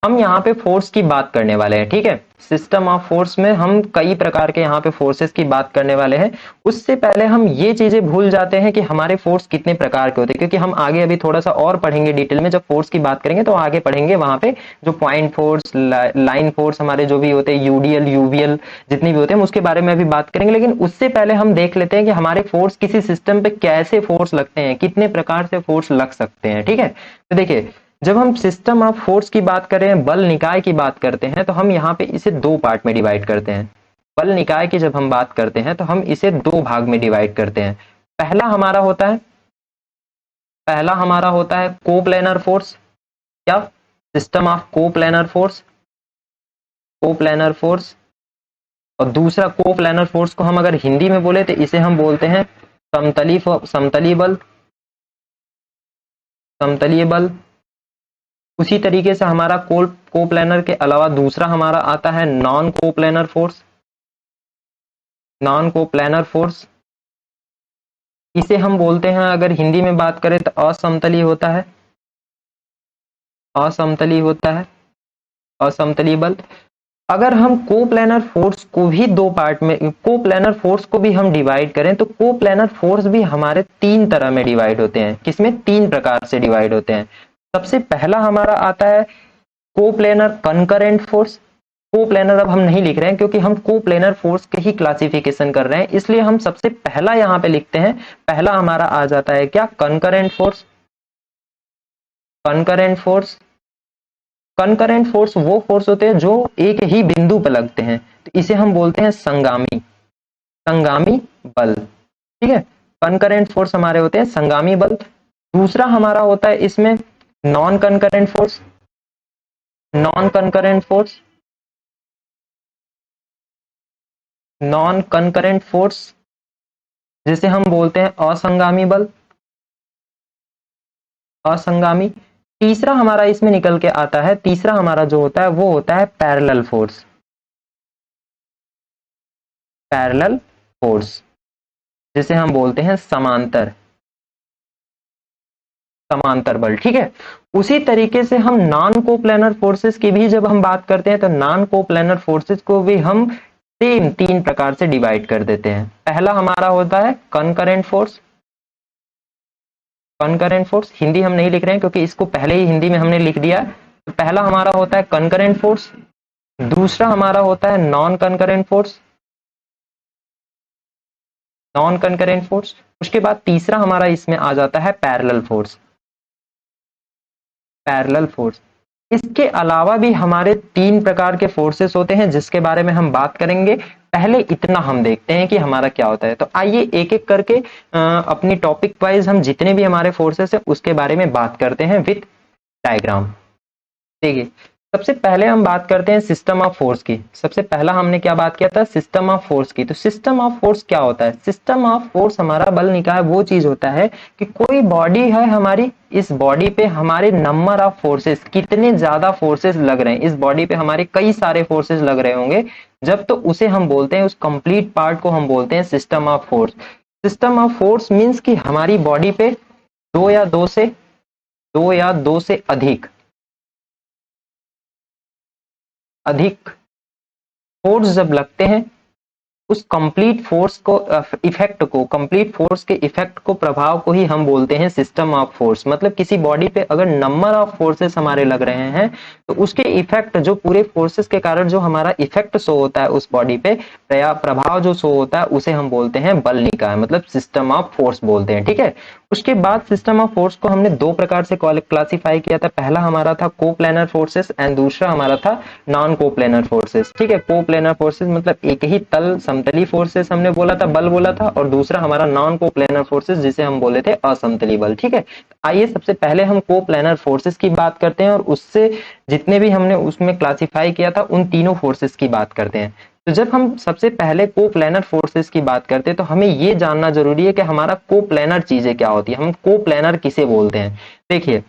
हम यहाँ पे फोर्स की बात करने वाले हैं। ठीक है, सिस्टम ऑफ फोर्स में हम कई प्रकार के यहाँ पे फोर्सेस की बात करने वाले हैं। उससे पहले हम ये चीजें भूल जाते हैं कि हमारे फोर्स कितने प्रकार के होते हैं, क्योंकि हम आगे अभी थोड़ा सा और पढ़ेंगे डिटेल में। जब फोर्स की बात करेंगे तो आगे पढ़ेंगे वहां पे जो पॉइंट फोर्स, लाइन फोर्स हमारे जो भी होते हैं, यूडीएल, यूवीएल जितनी भी होते हैं, उसके बारे में अभी बात करेंगे। लेकिन उससे पहले हम देख लेते हैं कि हमारे फोर्स किसी सिस्टम पे कैसे फोर्स लगते हैं, कितने प्रकार से फोर्स लग सकते हैं। ठीक है, तो देखिए, जब हम सिस्टम ऑफ फोर्स की बात करें, बल निकाय की बात करते हैं, तो हम यहाँ पे इसे दो पार्ट में डिवाइड करते हैं। बल निकाय की जब हम बात करते हैं तो हम इसे दो भाग में डिवाइड करते हैं। पहला हमारा होता है, पहला हमारा होता है कोप्लेनर फोर्स। क्या? System of coplanar force. Coplanar force और दूसरा कोप्लानर फोर्स को हम अगर हिंदी में बोले तो इसे हम बोलते हैं समतली बल, समतलीय बल। उसी तरीके से हमारा कोप्लानर के अलावा दूसरा हमारा आता है non coplanar force, non coplanar force. इसे हम बोलते हैं अगर हिंदी में बात करें तो असमतली होता है, असमतली होता है, असमतली बल। अगर हम कोप्लानर फोर्स को भी दो पार्ट में, कोप्लानर फोर्स को भी हम डिवाइड करें तो कोप्लानर फोर्स भी हमारे तीन तरह में डिवाइड होते हैं। किसमें? तीन प्रकार से डिवाइड होते हैं। सबसे पहला हमारा आता है कोप्लानर कंकरेंट फोर्स। कोप्लानर अब हम नहीं लिख रहे हैं क्योंकि हम कोप्लानर फोर्स के ही क्लासिफिकेशन कर रहे हैं, इसलिए हम सबसे पहला यहां पे लिखते हैं। पहला हमारा आ जाता है क्या? Concurrent force. Concurrent force, concurrent force वो फोर्स होते हैं जो एक ही बिंदु पर लगते हैं, तो इसे हम बोलते हैं संगामी, संगामी बल। ठीक है, कंकरेंट फोर्स हमारे होते हैं संगामी बल। दूसरा हमारा होता है इसमें non concurrent force, non concurrent force, non concurrent force जिसे हम बोलते हैं असंगामी बल, असंगामी। तीसरा हमारा इसमें निकल के आता है, तीसरा हमारा जो होता है वो होता है पैरेलल फोर्स, पैरेलल फोर्स जिसे हम बोलते हैं समांतर, समांतर बल। ठीक है, उसी तरीके से हम नॉन कोप्लानर फोर्सेस की भी जब हम बात करते हैं तो नॉन कोप्लानर फोर्सेस को भी हम सेम तीन प्रकार से डिवाइड कर देते हैं। पहला हमारा होता है concurrent force, concurrent force Hindi हम नहीं लिख रहे हैं क्योंकि इसको पहले ही हिंदी में हमने लिख दिया। तो पहला हमारा होता है कंकरेंट फोर्स, दूसरा हमारा होता है non concurrent force, non concurrent force. उसके बाद तीसरा हमारा इसमें आ जाता है पैरेलल फोर्स, पैरेलल फोर्स। इसके अलावा भी हमारे तीन प्रकार के फोर्सेस होते हैं जिसके बारे में हम बात करेंगे। पहले इतना हम देखते हैं कि हमारा क्या होता है। तो आइए एक एक करके अपनी टॉपिक वाइज हम जितने भी हमारे फोर्सेस हैं उसके बारे में बात करते हैं विथ डायग्राम। देखिए, सबसे पहले हम बात करते हैं सिस्टम ऑफ फोर्स की। सबसे पहला हमने क्या बात किया था? सिस्टम ऑफ फोर्स की। तो सिस्टम ऑफ फोर्स क्या होता है? सिस्टम ऑफ फोर्स हमारा बल निकाय वो चीज होता है कि कोई बॉडी है हमारी, इस बॉडी पे हमारे नंबर ऑफ फोर्सेस, कितने ज्यादा फोर्सेस लग रहे हैं इस बॉडी पे, हमारे कई सारे फोर्सेस लग रहे होंगे जब, तो उसे हम बोलते हैं, उस कंप्लीट पार्ट को हम बोलते हैं system of force. System of force means कि हमारी बॉडी पे दो या दो से अधिक फोर्स जब लगते हैं, उस कंप्लीट फोर्स को, इफेक्ट को, कंप्लीट फोर्स के इफेक्ट को, प्रभाव को ही हम बोलते हैं सिस्टम ऑफ फोर्स। मतलब किसी बॉडी पे अगर नंबर ऑफ फोर्सेस हमारे लग रहे हैं तो उसके इफेक्ट, जो पूरे फोर्सेस के कारण जो हमारा इफेक्ट शो होता है उस बॉडी पे, प्रभाव जो शो होता है, उसे हम बोलते हैं बल निकाय, मतलब सिस्टम ऑफ फोर्स बोलते हैं। ठीक है, उसके बाद सिस्टम ऑफ फोर्स को हमने दो प्रकार से क्लासिफाई किया था। पहला हमारा था कोप्लानर फोर्सेस एंड दूसरा हमारा था नॉन कोप्लानर फोर्सेस। ठीक है, कोप्लानर फोर्सेस मतलब एक ही तल समतली फोर्सेस हमने बोला था, बल बोला था, और दूसरा हमारा नॉन कोप्लानर फोर्सेस जिसे हम बोले थे असमतली बल। ठीक है, आइए सबसे पहले हम कोप्लानर फोर्सेस की बात करते हैं और उससे जितने भी हमने उसमें क्लासिफाई किया था उन तीनों फोर्सेस की बात करते हैं। तो जब हम सबसे पहले कोप्लानर फोर्सेस की बात करते हैं तो हमें ये जानना जरूरी है कि हमारा कोप्लानर चीजें क्या होती है, हम कोप्लानर किसे बोलते हैं। देखिए,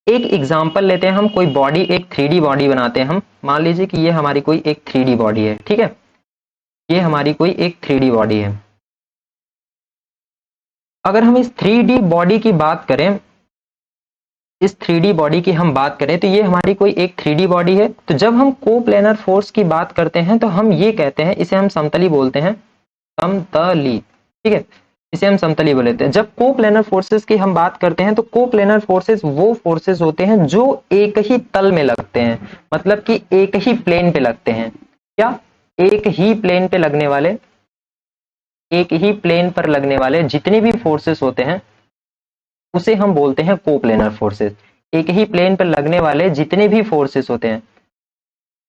एक एग्जांपल लेते हैं हम, कोई बॉडी, एक 3D बॉडी बनाते हैं हम। मान लीजिए कि ये हमारी कोई एक 3D बॉडी है। ठीक है, ये हमारी कोई एक 3D बॉडी है। अगर हम इस 3D बॉडी की बात करें, इस 3D बॉडी की हम बात करें तो ये हमारी कोई एक 3D बॉडी है। तो जब हम कोप्लानर फोर्स की बात करते हैं तो हम ये कहते हैं, इसे हम समतली बोलते हैं, समतली। ठीक है, इसे हम समतली बोलते हैं। जब कोप्लानर फोर्सेस की हम बात करते हैं तो कोप्लानर फोर्सेस वो फोर्सेस होते हैं जो एक ही तल में लगते हैं, मतलब कि एक ही प्लेन पे लगते हैं। क्या? एक ही प्लेन पे लगने वाले, एक ही प्लेन पर लगने वाले जितने भी फोर्सेस होते हैं उसे हम बोलते हैं कोप्लानर फोर्सेस। एक ही प्लेन पर लगने वाले जितने भी फोर्सेस होते हैं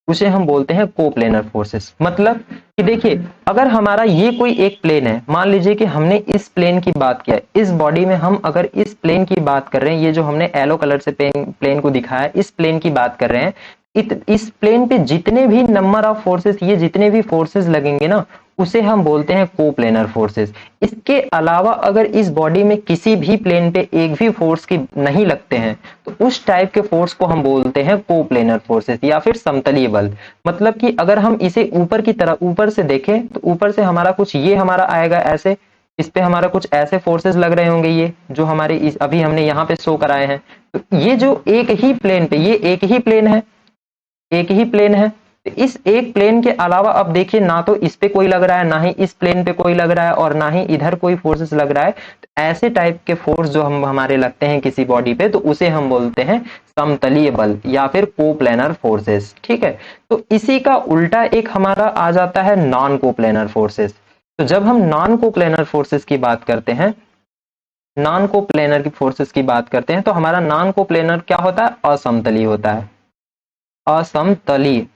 उसे हम बोलते हैं कोप्लानर फोर्सेस। मतलब कि देखिए, अगर हमारा ये कोई एक प्लेन है, मान लीजिए कि हमने इस प्लेन की बात किया, इस बॉडी में हम अगर इस प्लेन की बात कर रहे हैं, ये जो हमने येलो कलर से प्लेन को दिखाया, इस प्लेन की बात कर रहे हैं, इस प्लेन पे जितने भी नंबर ऑफ फोर्सेस, ये जितने भी फोर्सेस लगेंगे ना, उसे हम बोलते हैं कोप्लेनर फोर्सेस। इसके अलावा अगर इस बॉडी में किसी भी प्लेन पे एक भी फोर्स की नहीं लगते हैं तो उस टाइप के फोर्स को हम बोलते हैं कोप्लेनर फोर्सेस या फिर समतलीय बल। मतलब कि अगर हम इसे ऊपर की तरफ ऊपर से देखें तो ऊपर से हमारा कुछ ये हमारा आएगा ऐसे, इस पे हमारा कुछ ऐसे फोर्सेस लग रहे होंगे, ये जो हमारे इस अभी हमने यहाँ पे शो कराए हैं। तो ये जो एक ही प्लेन पे, ये एक ही प्लेन है, एक ही प्लेन है। इस एक प्लेन के अलावा अब देखिए, ना तो इस पे कोई लग रहा है, ना ही इस प्लेन पे कोई लग रहा है, और ना ही इधर कोई फोर्सेस लग रहा है। तो ऐसे टाइप के फोर्स जो हम हमारे लगते हैं किसी बॉडी पे, तो उसे हम बोलते हैं समतलीय बल या फिर कोप्लेनर फोर्सेस। ठीक है, तो इसी का उल्टा एक हमारा आ जाता है नॉन कोप्लेनर फोर्सेस। तो जब हम नॉन कोप्लेनर फोर्सेस की बात करते हैं, नॉन कोप्लेनर की फोर्सेस की बात करते हैं, तो हमारा नॉन कोप्लेनर क्या होता है? असमतलीय होता है, असमतलीय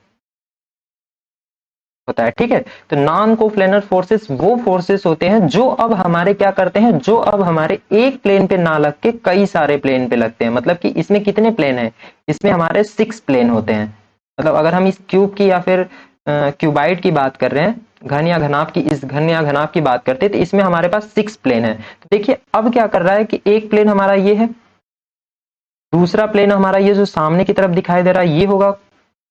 होता है। ठीक है, तो नॉन कोप्लेनर फोर्सेस वो फोर्सेस होते हैं जो अब हमारे क्या करते हैं, जो अब हमारे एक प्लेन पे ना लग के कई सारे प्लेन पे लगते हैं। मतलब कि इसमें कितने प्लेन हैं? इसमें हमारे 6 प्लेन होते हैं। मतलब अगर हम इस क्यूब की या फिर क्यूबाइड की बात कर रहे हैं, घन या घनाभ की, इस घन या घनाभ की बात करते हैं, तो इसमें हमारे पास 6 प्लेन है। तो देखिए अब क्या कर रहा है कि एक प्लेन हमारा ये है, दूसरा प्लेन हमारा ये जो सामने की तरफ दिखाई दे रहा है ये होगा,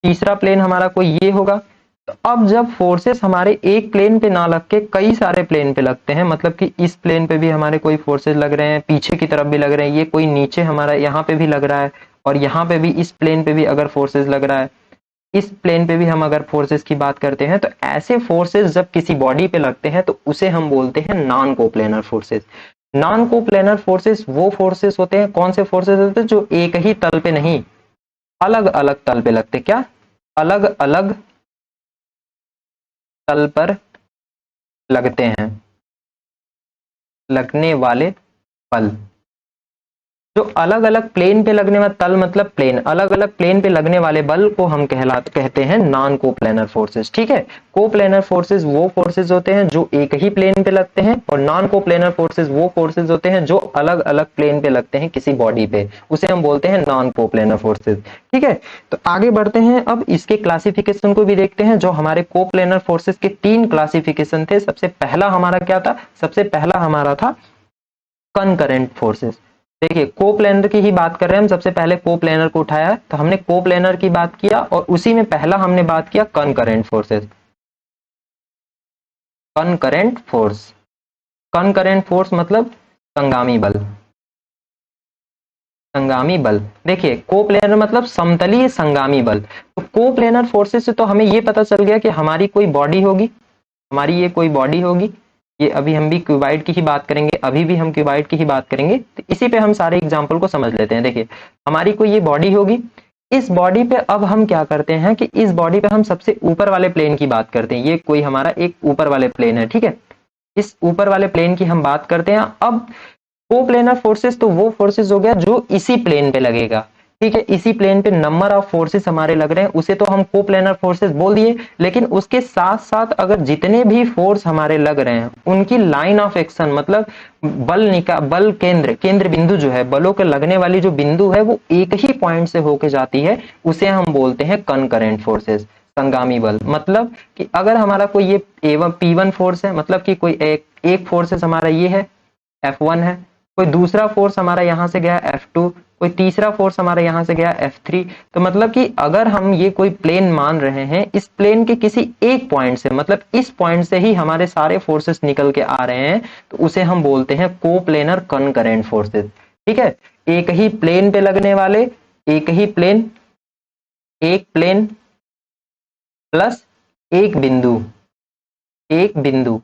तीसरा प्लेन हमारा कोई ये होगा। तो अब जब फोर्सेस हमारे एक प्लेन पे ना लग के कई सारे प्लेन पे लगते हैं, मतलब कि इस प्लेन पे भी हमारे कोई फोर्सेस लग रहे हैं, पीछे की तरफ भी लग रहे हैं, ये कोई नीचे हमारा यहाँ पे भी लग रहा है, और यहाँ पे भी इस प्लेन पे भी अगर फोर्सेस लग रहा है, इस प्लेन पे भी हम अगर फोर्सेस की बात करते हैं, तो ऐसे फोर्सेस जब किसी बॉडी पे लगते हैं तो उसे हम बोलते हैं non coplanar forces. Non coplanar forces वो फोर्सेस होते हैं, कौन से फोर्सेस होते हैं? जो एक ही तल पे नहीं, अलग अलग तल पे लगते। क्या? अलग अलग तल पर लगते हैं, लगने वाले बल। जो अलग अलग प्लेन पे लगने वाला तल मतलब प्लेन, अलग अलग प्लेन पे लगने वाले बल को हम कहते हैं नॉन कोप्लेनर फोर्सेस। ठीक है, कोप्लेनर फोर्सेस वो फोर्सेस होते हैं जो एक ही प्लेन पे लगते हैं, और नॉन कोप्लेनर फोर्सेस वो फोर्सेस होते हैं जो अलग अलग प्लेन पे लगते हैं किसी बॉडी पे, उसे हम बोलते हैं नॉन कोप्लेनर फोर्सेस। ठीक है, तो आगे बढ़ते हैं, अब इसके क्लासिफिकेशन को भी देखते हैं। जो हमारे कोप्लेनर फोर्सेस के 3 क्लासिफिकेशन थे। सबसे पहला हमारा क्या था? सबसे पहला हमारा था कनकरेंट फोर्सेस। देखिए कोप्लेनर की ही बात कर रहे हैं हम, सबसे पहले कोप्लेनर को उठाया, तो हमने कोप्लेनर की बात किया, और उसी में पहला हमने बात किया concurrent forces. Concurrent force, concurrent force मतलब संगामी बल, संगामी बल। देखिए कोप्लेनर मतलब समतलीय संगामी बल। तो कोप्लेनर फोर्सेस से तो हमें ये पता चल गया कि हमारी कोई बॉडी होगी, हमारी ये कोई बॉडी होगी, ये अभी हम भी क्यूबाइड की ही बात करेंगे, अभी भी हम क्यूबाइड की ही बात करेंगे, तो इसी पे हम सारे एग्जांपल को समझ लेते हैं। देखिए हमारी कोई ये बॉडी होगी, इस बॉडी पे अब हम क्या करते हैं कि इस बॉडी पे हम सबसे ऊपर वाले प्लेन की बात करते हैं। ये कोई हमारा एक ऊपर वाले प्लेन है। ठीक है, इस ऊपर वाले प्लेन की हम बात करते हैं। अब कोप्लेनर फोर्सेस तो वो फोर्सेस हो गया जो इसी प्लेन पे लगेगा। ठीक है, इसी प्लेन पे नंबर ऑफ फोर्सेस हमारे लग रहे हैं, उसे तो हम कोप्लेनर फोर्सेस बोल दिए। लेकिन उसके साथ साथ अगर जितने भी फोर्स हमारे लग रहे हैं उनकी लाइन ऑफ एक्शन, मतलब बल केंद्र बिंदु जो है, बलों के लगने वाली जो बिंदु है वो एक ही पॉइंट से होके जाती है, उसे हम बोलते हैं कनकरेंट फोर्सेस, संगामी बल। मतलब कि अगर हमारा कोई ये P1 फोर्स है, मतलब कि कोई एक फोर्सेस हमारा ये है F1 है, कोई दूसरा फोर्स हमारा यहां से गया F2, कोई तीसरा फोर्स हमारा यहां से गया F3। तो मतलब कि अगर हम ये कोई प्लेन मान रहे हैं, इस प्लेन के किसी एक पॉइंट से, मतलब इस पॉइंट से ही हमारे सारे फोर्सेस निकल के आ रहे हैं, तो उसे हम बोलते हैं कोप्लेनर कनकरेंट फोर्सेस। ठीक है, एक ही प्लेन पे लगने वाले, एक ही प्लेन, एक प्लेन प्लस एक बिंदु, एक बिंदु,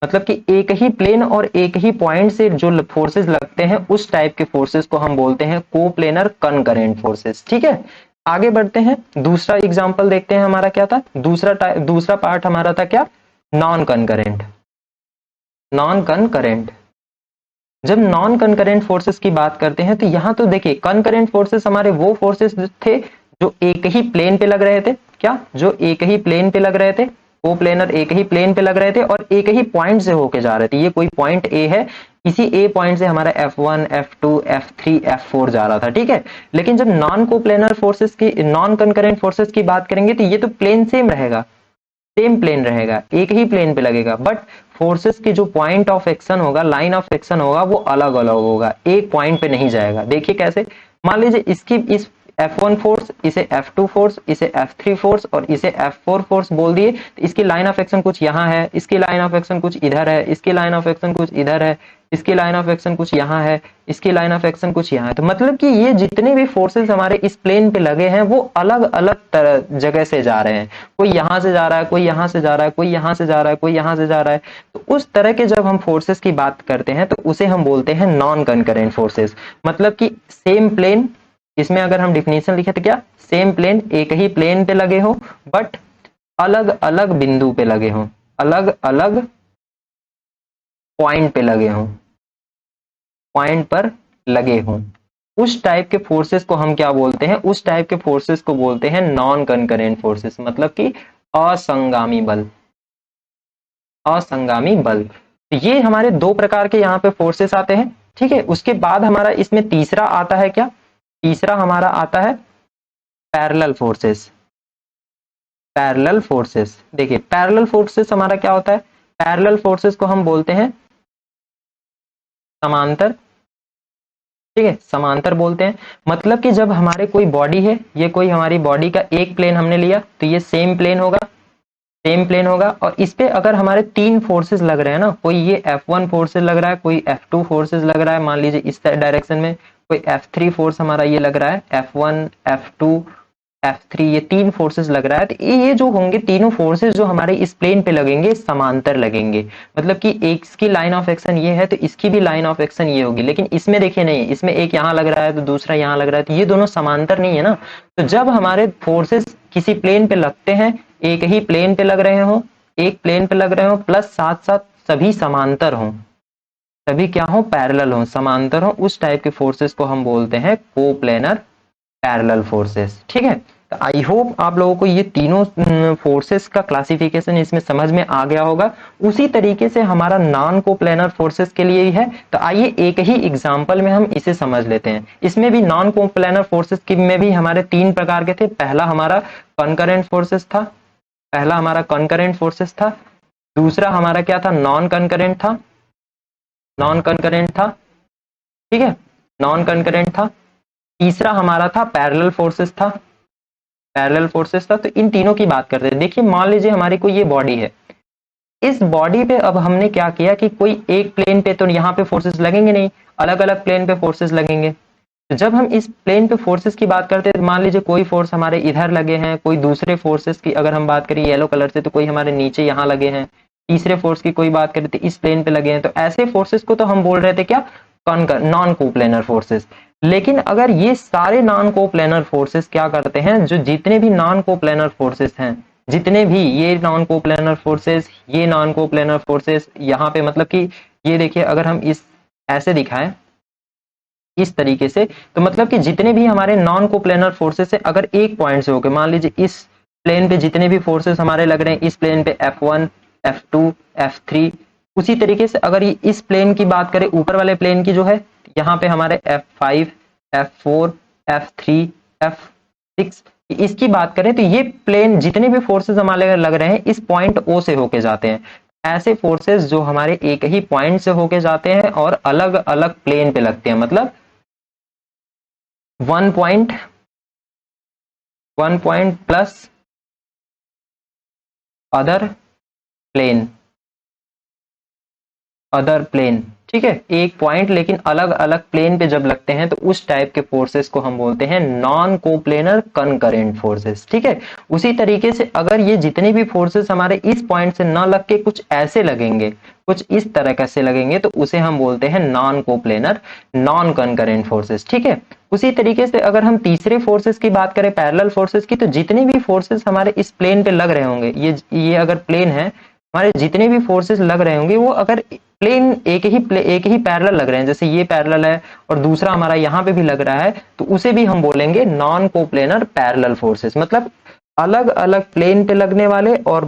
मतलब कि एक ही प्लेन और एक ही पॉइंट से जो फोर्सेस लगते हैं, उस टाइप के फोर्सेस को हम बोलते हैं कोप्लेनर कनकरेंट फोर्सेस। ठीक है, आगे बढ़ते हैं, दूसरा एग्जांपल देखते हैं। हमारा क्या था? दूसरा पार्ट हमारा था क्या? Non concurrent. नॉन कनकरेंट, जब नॉन कनकरेंट फोर्सेस की बात करते हैं, तो यहां तो देखिए कनकरेंट फोर्सेस हमारे वो फोर्सेस थे जो एक ही प्लेन पे लग रहे थे। क्या? जो एक ही प्लेन पे लग रहे थे, कोप्लेनर एक ही प्लेन पे लग रहे थे और एक ही पॉइंट से होके जा रहे थे। ये कोई पॉइंट ए है, इसी ए पॉइंट से हमारा F1, F2, F3, F4 जा रहा था, ठीक है। लेकिन जब नॉन कोप्लेनर फोर्सेस की, नॉन कंकरेंट फोर्सेस की बात करेंगे तो ये तो प्लेन सेम रहेगा, सेम प्लेन रहेगा, एक ही प्लेन पे लगेगा, बट फोर्सेस की जो पॉइंट ऑफ एक्शन होगा, लाइन ऑफ एक्शन होगा, वो अलग अलग होगा, एक पॉइंट पे नहीं जाएगा। देखिए कैसे, मान लीजिए इसकी इस F1 फोर्स, इसे F2 फोर्स, इसे F3 फोर्स और इसे F4 फोर्स बोल दिए, तो इसकी लाइन ऑफ एक्शन कुछ यहाँ है, इसकी लाइन ऑफ एक्शन कुछ इधर है, इसकी लाइन ऑफ एक्शन कुछ इधर है, इसकी लाइन ऑफ एक्शन कुछ यहाँ है, इसकी लाइन ऑफ एक्शन कुछ यहाँ है। तो मतलब कि ये जितने भी फोर्सेस हमारे इस प्लेन पे लगे हैं वो अलग अलग तरह जगह से जा रहे हैं, कोई यहाँ से जा रहा है, कोई यहाँ से जा रहा है, कोई यहाँ से जा रहा है, कोई यहाँ से जा रहा है। तो उस तरह के जब हम फोर्सेस की बात करते हैं तो उसे हम बोलते हैं नॉन कंकरेंट फोर्सेस। मतलब कि सेम प्लेन, इसमें अगर हम डिफिनेशन लिखे तो क्या, सेम प्लेन, एक ही प्लेन पे लगे हो बट अलग अलग बिंदु पे लगे हो, अलग अलग पॉइंट पे लगे हो, पॉइंट पर लगे हों, उस टाइप के फोर्सेस को हम क्या बोलते हैं, उस टाइप के फोर्सेस को बोलते हैं नॉन कंकरेंट फोर्सेस, मतलब कि असंगामी बल, असंगामी बल। तो ये हमारे दो प्रकार के यहाँ पे फोर्सेस आते हैं, ठीक है। उसके बाद हमारा इसमें तीसरा आता है क्या, तीसरा हमारा आता है पैरेलल फोर्सेस। पैरेलल फोर्सेस, देखिए पैरेलल फोर्सेस हमारा क्या होता है, पैरेलल फोर्सेस को हम बोलते हैं समांतर, ठीक है, समांतर बोलते हैं। मतलब कि जब हमारे कोई बॉडी है, ये कोई हमारी बॉडी का एक प्लेन हमने लिया तो ये सेम प्लेन होगा, सेम प्लेन होगा, और इस पे अगर हमारे तीन फोर्सेस लग रहे हैं ना, कोई ये F1 फोर्सेस लग रहा है, कोई F2 फोर्सेस लग रहा है, मान लीजिए इस डायरेक्शन में, कोई F3 फोर्स हमारा ये लग रहा है, F1, F2, F3, ये तीन फोर्सेस लग रहा है। तो ये जो होंगे तीनों फोर्सेस जो हमारे इस प्लेन पे लगेंगे समांतर लगेंगे। मतलब कि एक की लाइन ऑफ एक्शन ये है तो इसकी भी लाइन ऑफ एक्शन ये होगी, लेकिन इसमें देखिए नहीं, इसमें एक यहाँ लग रहा है तो दूसरा यहाँ लग रहा है, तो ये दोनों समांतर नहीं है ना। तो जब हमारे फोर्सेस किसी प्लेन पे लगते हैं, एक ही प्लेन पे लग रहे हो, एक प्लेन पे लग रहे हो, प्लस साथ साथ सभी समांतर हों, सभी क्या हो, पैरेलल हो, समांतर हो, उस टाइप के फोर्सेस को हम बोलते हैं कोप्लेनर पैरेलल फोर्सेस, ठीक है। तो आई होप आप लोगों को ये तीनों फोर्सेस का क्लासिफिकेशन इसमें समझ में आ गया होगा। उसी तरीके से हमारा नॉन कोप्लेनर फोर्सेस के लिए ही है। तो आइए एक ही एग्जांपल में हम इसे समझ लेते हैं। इसमें भी नॉन कोप्लेनर फोर्सेस की में भी हमारे तीन प्रकार के थे। पहला हमारा कॉन्करेंट फोर्सेस था, पहला हमारा कॉन्करेंट फोर्सेस था, दूसरा हमारा क्या था, नॉन कॉन्करेंट था, नॉन कॉन्करेंट था, ठीक है, नॉन कॉन्करेंट था, तीसरा हमारा था पैरेलल फोर्सेस था, पैरेलल फोर्सेस था। तो इन तीनों की बात करते हैं। देखिए मान लीजिए हमारी कोई ये बॉडी है, इस बॉडी पे अब हमने क्या किया कि कोई एक प्लेन पे तो यहाँ पे फोर्सेस लगेंगे नहीं, अलग अलग प्लेन पे फोर्सेस लगेंगे। तो जब हम इस प्लेन पे फोर्सेस की बात करते हैं, मान लीजिए कोई फोर्स हमारे इधर लगे हैं, कोई दूसरे फोर्सेस की अगर हम बात करें येलो कलर से तो कोई हमारे नीचे यहाँ लगे हैं, तीसरे फोर्स की कोई बात करें तो इस प्लेन पे लगे हैं। तो ऐसे फोर्सेस को तो हम बोल रहे थे क्या, नॉन कोप्लेनर फोर्सेस। लेकिन अगर ये सारे नॉन कोप्लेनर फोर्सेस क्या करते हैं, जो जितने भी नॉन कोप्लेनर फोर्सेस हैं, जितने भी ये नॉन कोप्लेनर फोर्सेस, ये नॉन कोप्लेनर फोर्सेस, यहाँ पे मतलब कि ये देखिए अगर हम इस ऐसे दिखाएं इस तरीके से, तो मतलब कि जितने भी हमारे नॉन कोप्लेनर फोर्सेस है, अगर एक पॉइंट से होकर मान लीजिए इस प्लेन पे जितने भी फोर्सेस हमारे लग रहे हैं, इस प्लेन पे F1, F2, F3, उसी तरीके से अगर ये इस प्लेन की बात करें, ऊपर वाले प्लेन की जो है, यहाँ पे हमारे F5, F4, F3, F6, इसकी बात करें तो ये प्लेन जितने भी फोर्सेस हमारे लग रहे हैं इस पॉइंट O से होके जाते हैं। ऐसे फोर्सेस जो हमारे एक ही पॉइंट से होके जाते हैं और अलग अलग प्लेन पे लगते हैं, मतलब one point plus other plane, other plane, ठीक है, एक पॉइंट लेकिन अलग अलग प्लेन पे जब लगते हैं तो उस टाइप के फोर्सेस को हम बोलते हैं नॉन कोप्लेनर कनकरेंट फोर्सेस, ठीक है। उसी तरीके से अगर ये जितने भी फोर्सेस हमारे इस पॉइंट से ना लग के कुछ ऐसे लगेंगे, कुछ इस तरह कैसे लगेंगे, तो उसे हम बोलते हैं non coplanar non concurrent forces, ठीक है। उसी तरीके से अगर हम तीसरे फोर्सेस की बात करें, पैरेलल फोर्सेस की, तो जितने भी फोर्सेस हमारे इस प्लेन पे लग रहे होंगे, ये अगर प्लेन है, हमारे जितने भी फोर्सेस लग रहे होंगे वो अगर प्लेन एक ही पैरेलल लग रहे हैं, जैसे ये पैरेलल है और दूसरा हमारा यहाँ पे भी लग रहा है, तो उसे भी हम बोलेंगे नॉन कोप्लेनर पैरेलल फोर्सेस। मतलब अलग अलग प्लेन पे लगने वाले और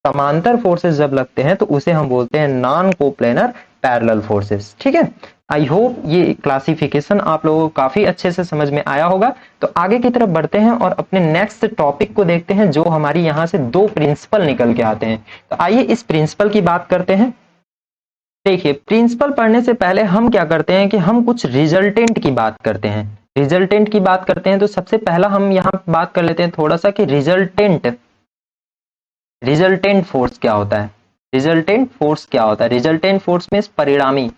समांतर फोर्सेस जब लगते हैं तो उसे हम बोलते हैं नॉन कोप्लेनर पैरेलल फोर्सेस। ठीक है, आई होप ये क्लासिफिकेशन आप लोगों को काफी अच्छे से समझ में आया होगा। तो आगे की तरफ बढ़ते हैं और अपने नेक्स्ट टॉपिक को देखते हैं, जो हमारी यहाँ से दो प्रिंसिपल निकल के आते हैं। तो आइए इस प्रिंसिपल की बात करते हैं। देखिए, प्रिंसिपल पढ़ने से पहले हम क्या करते हैं कि हम कुछ रिजल्टेंट की बात करते हैं। रिजल्टेंट की बात करते हैं तो सबसे पहला हम यहाँ बात कर लेते हैं थोड़ा सा कि रिजल्टेंट फोर्स क्या होता है। रिजल्टेंट फोर्स क्या होता है? रिजल्टेंट फोर्स में परिणामी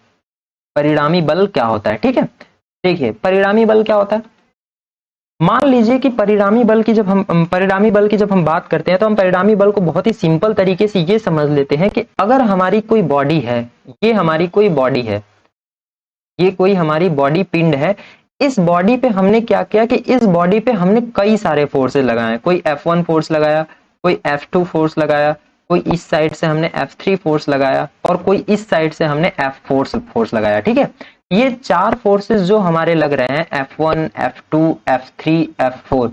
बल क्या होता है। ठीक है, देखिए परिणामी बल क्या होता है। मान लीजिए कि परिणामी बल की जब हम बात करते हैं तो हम परिणामी बल को बहुत ही सिंपल तरीके से ये समझ लेते हैं कि अगर हमारी कोई बॉडी है, ये हमारी कोई बॉडी है, ये कोई हमारी बॉडी पिंड है, इस बॉडी पे हमने क्या किया कि इस बॉडी पे हमने कई सारे फोर्सेस लगाए। कोई F1 फोर्स लगाया, कोई F2 फोर्स लगाया, कोई इस साइड से हमने F3 फोर्स लगाया और कोई इस साइड से हमने F4 फोर्स लगाया। ठीक है, ये चार फोर्सेस जो हमारे लग रहे हैं F1, F2, F3, F4,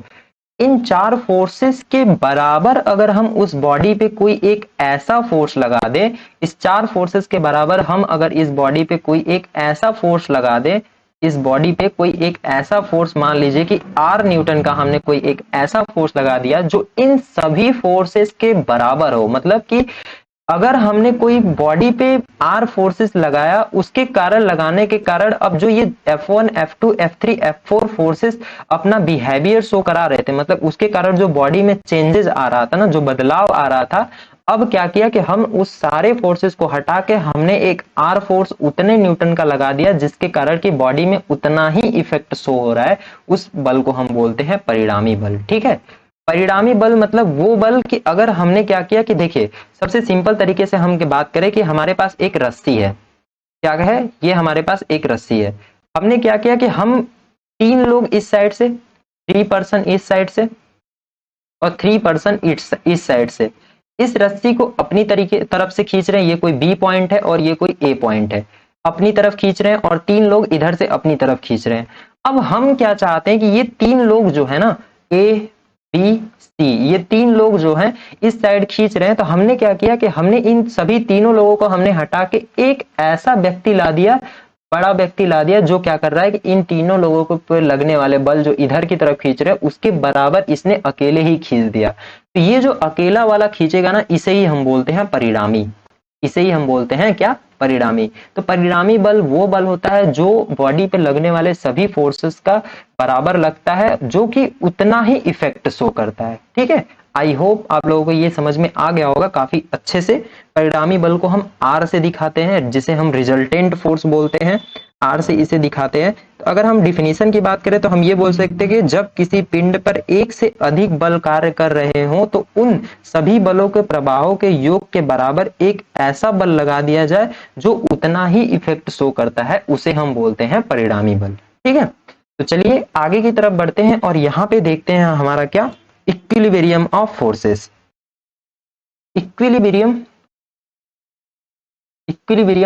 इन चार फोर्सेस के बराबर अगर हम उस बॉडी पे कोई एक ऐसा फोर्स लगा दे, इस चार फोर्सेस के बराबर हम अगर इस बॉडी पे कोई एक ऐसा फोर्स लगा दे, इस बॉडी पे कोई एक ऐसा फोर्स, मान लीजिए कि R न्यूटन का हमने कोई एक ऐसा फोर्स लगा दिया जो इन सभी फोर्सेस के बराबर हो। मतलब कि अगर हमने कोई बॉडी पे R फोर्सेस लगाया, उसके कारण लगाने के कारण अब जो ये F1, F2, F3, F4 forces अपना बिहेवियर शो करा रहे थे, मतलब उसके कारण जो बॉडी में चेंजेस आ रहा था ना, जो बदलाव आ रहा था, अब क्या किया कि हम उस सारे फोर्सेस को हटा के हमने एक R फोर्स उतने न्यूटन का लगा दिया जिसके कारण की बॉडी में उतना ही इफेक्ट शो हो रहा है। उस बल को हम बोलते हैं परिणामी बल। ठीक है, परिणामी बल मतलब वो बल कि अगर हमने क्या किया कि देखिए सबसे सिंपल तरीके से हम बात करें कि हमारे पास एक रस्सी है। क्या है ये? हमारे पास एक रस्सी है। हमने क्या किया कि हम तीन लोग इस साइड से, 3 पर्सन इस साइड से और 3 पर्सन इस साइड से इस रस्सी को अपनी तरफ से खींच रहे हैं। ये कोई बी पॉइंट है और ये कोई ए पॉइंट है, अपनी तरफ खींच रहे हैं और तीन लोग इधर से अपनी तरफ खींच रहे हैं। अब हम क्या चाहते हैं कि ये तीन लोग जो है ना, ए बी सी, ये तीन लोग जो हैं इस साइड खींच रहे हैं। तो हमने क्या किया कि हमने इन सभी तीनों लोगों को हमने हटा के एक ऐसा व्यक्ति ला दिया, बड़ा व्यक्ति ला दिया, जो क्या कर रहा है कि इन तीनों लोगों को पे लगने वाले बल जो इधर की तरफ खींच रहे हैं उसके बराबर इसने अकेले ही खींच दिया। तो ये जो अकेला वाला खींचेगा ना, इसे ही हम बोलते हैं परिणामी। इसे ही हम बोलते हैं क्या? परिणामी। तो परिणामी बल वो बल होता है जो बॉडी पे लगने वाले सभी फोर्सेस का बराबर लगता है, जो कि उतना ही इफेक्ट शो करता है। ठीक है, आई होप आप लोगों को ये समझ में आ गया होगा काफी अच्छे से। परिणामी बल को हम R से दिखाते हैं, जिसे हम रिजल्टेंट फोर्स बोलते हैं, R से इसे दिखाते हैं। तो अगर हम डिफिनीशन की बात करें तो हम ये बोल सकते हैं कि जब किसी पिंड पर एक से अधिक बल कार्य कर रहे हो तो उन सभी बलों के प्रभावों के योग के बराबर एक ऐसा बल लगा दिया जाए जो उतना ही इफेक्ट शो करता है, उसे हम बोलते हैं परिणामी बल। ठीक है, तो चलिए आगे की तरफ बढ़ते हैं और यहाँ पे देखते हैं हमारा क्या, equilibrium of forces. Equilibrium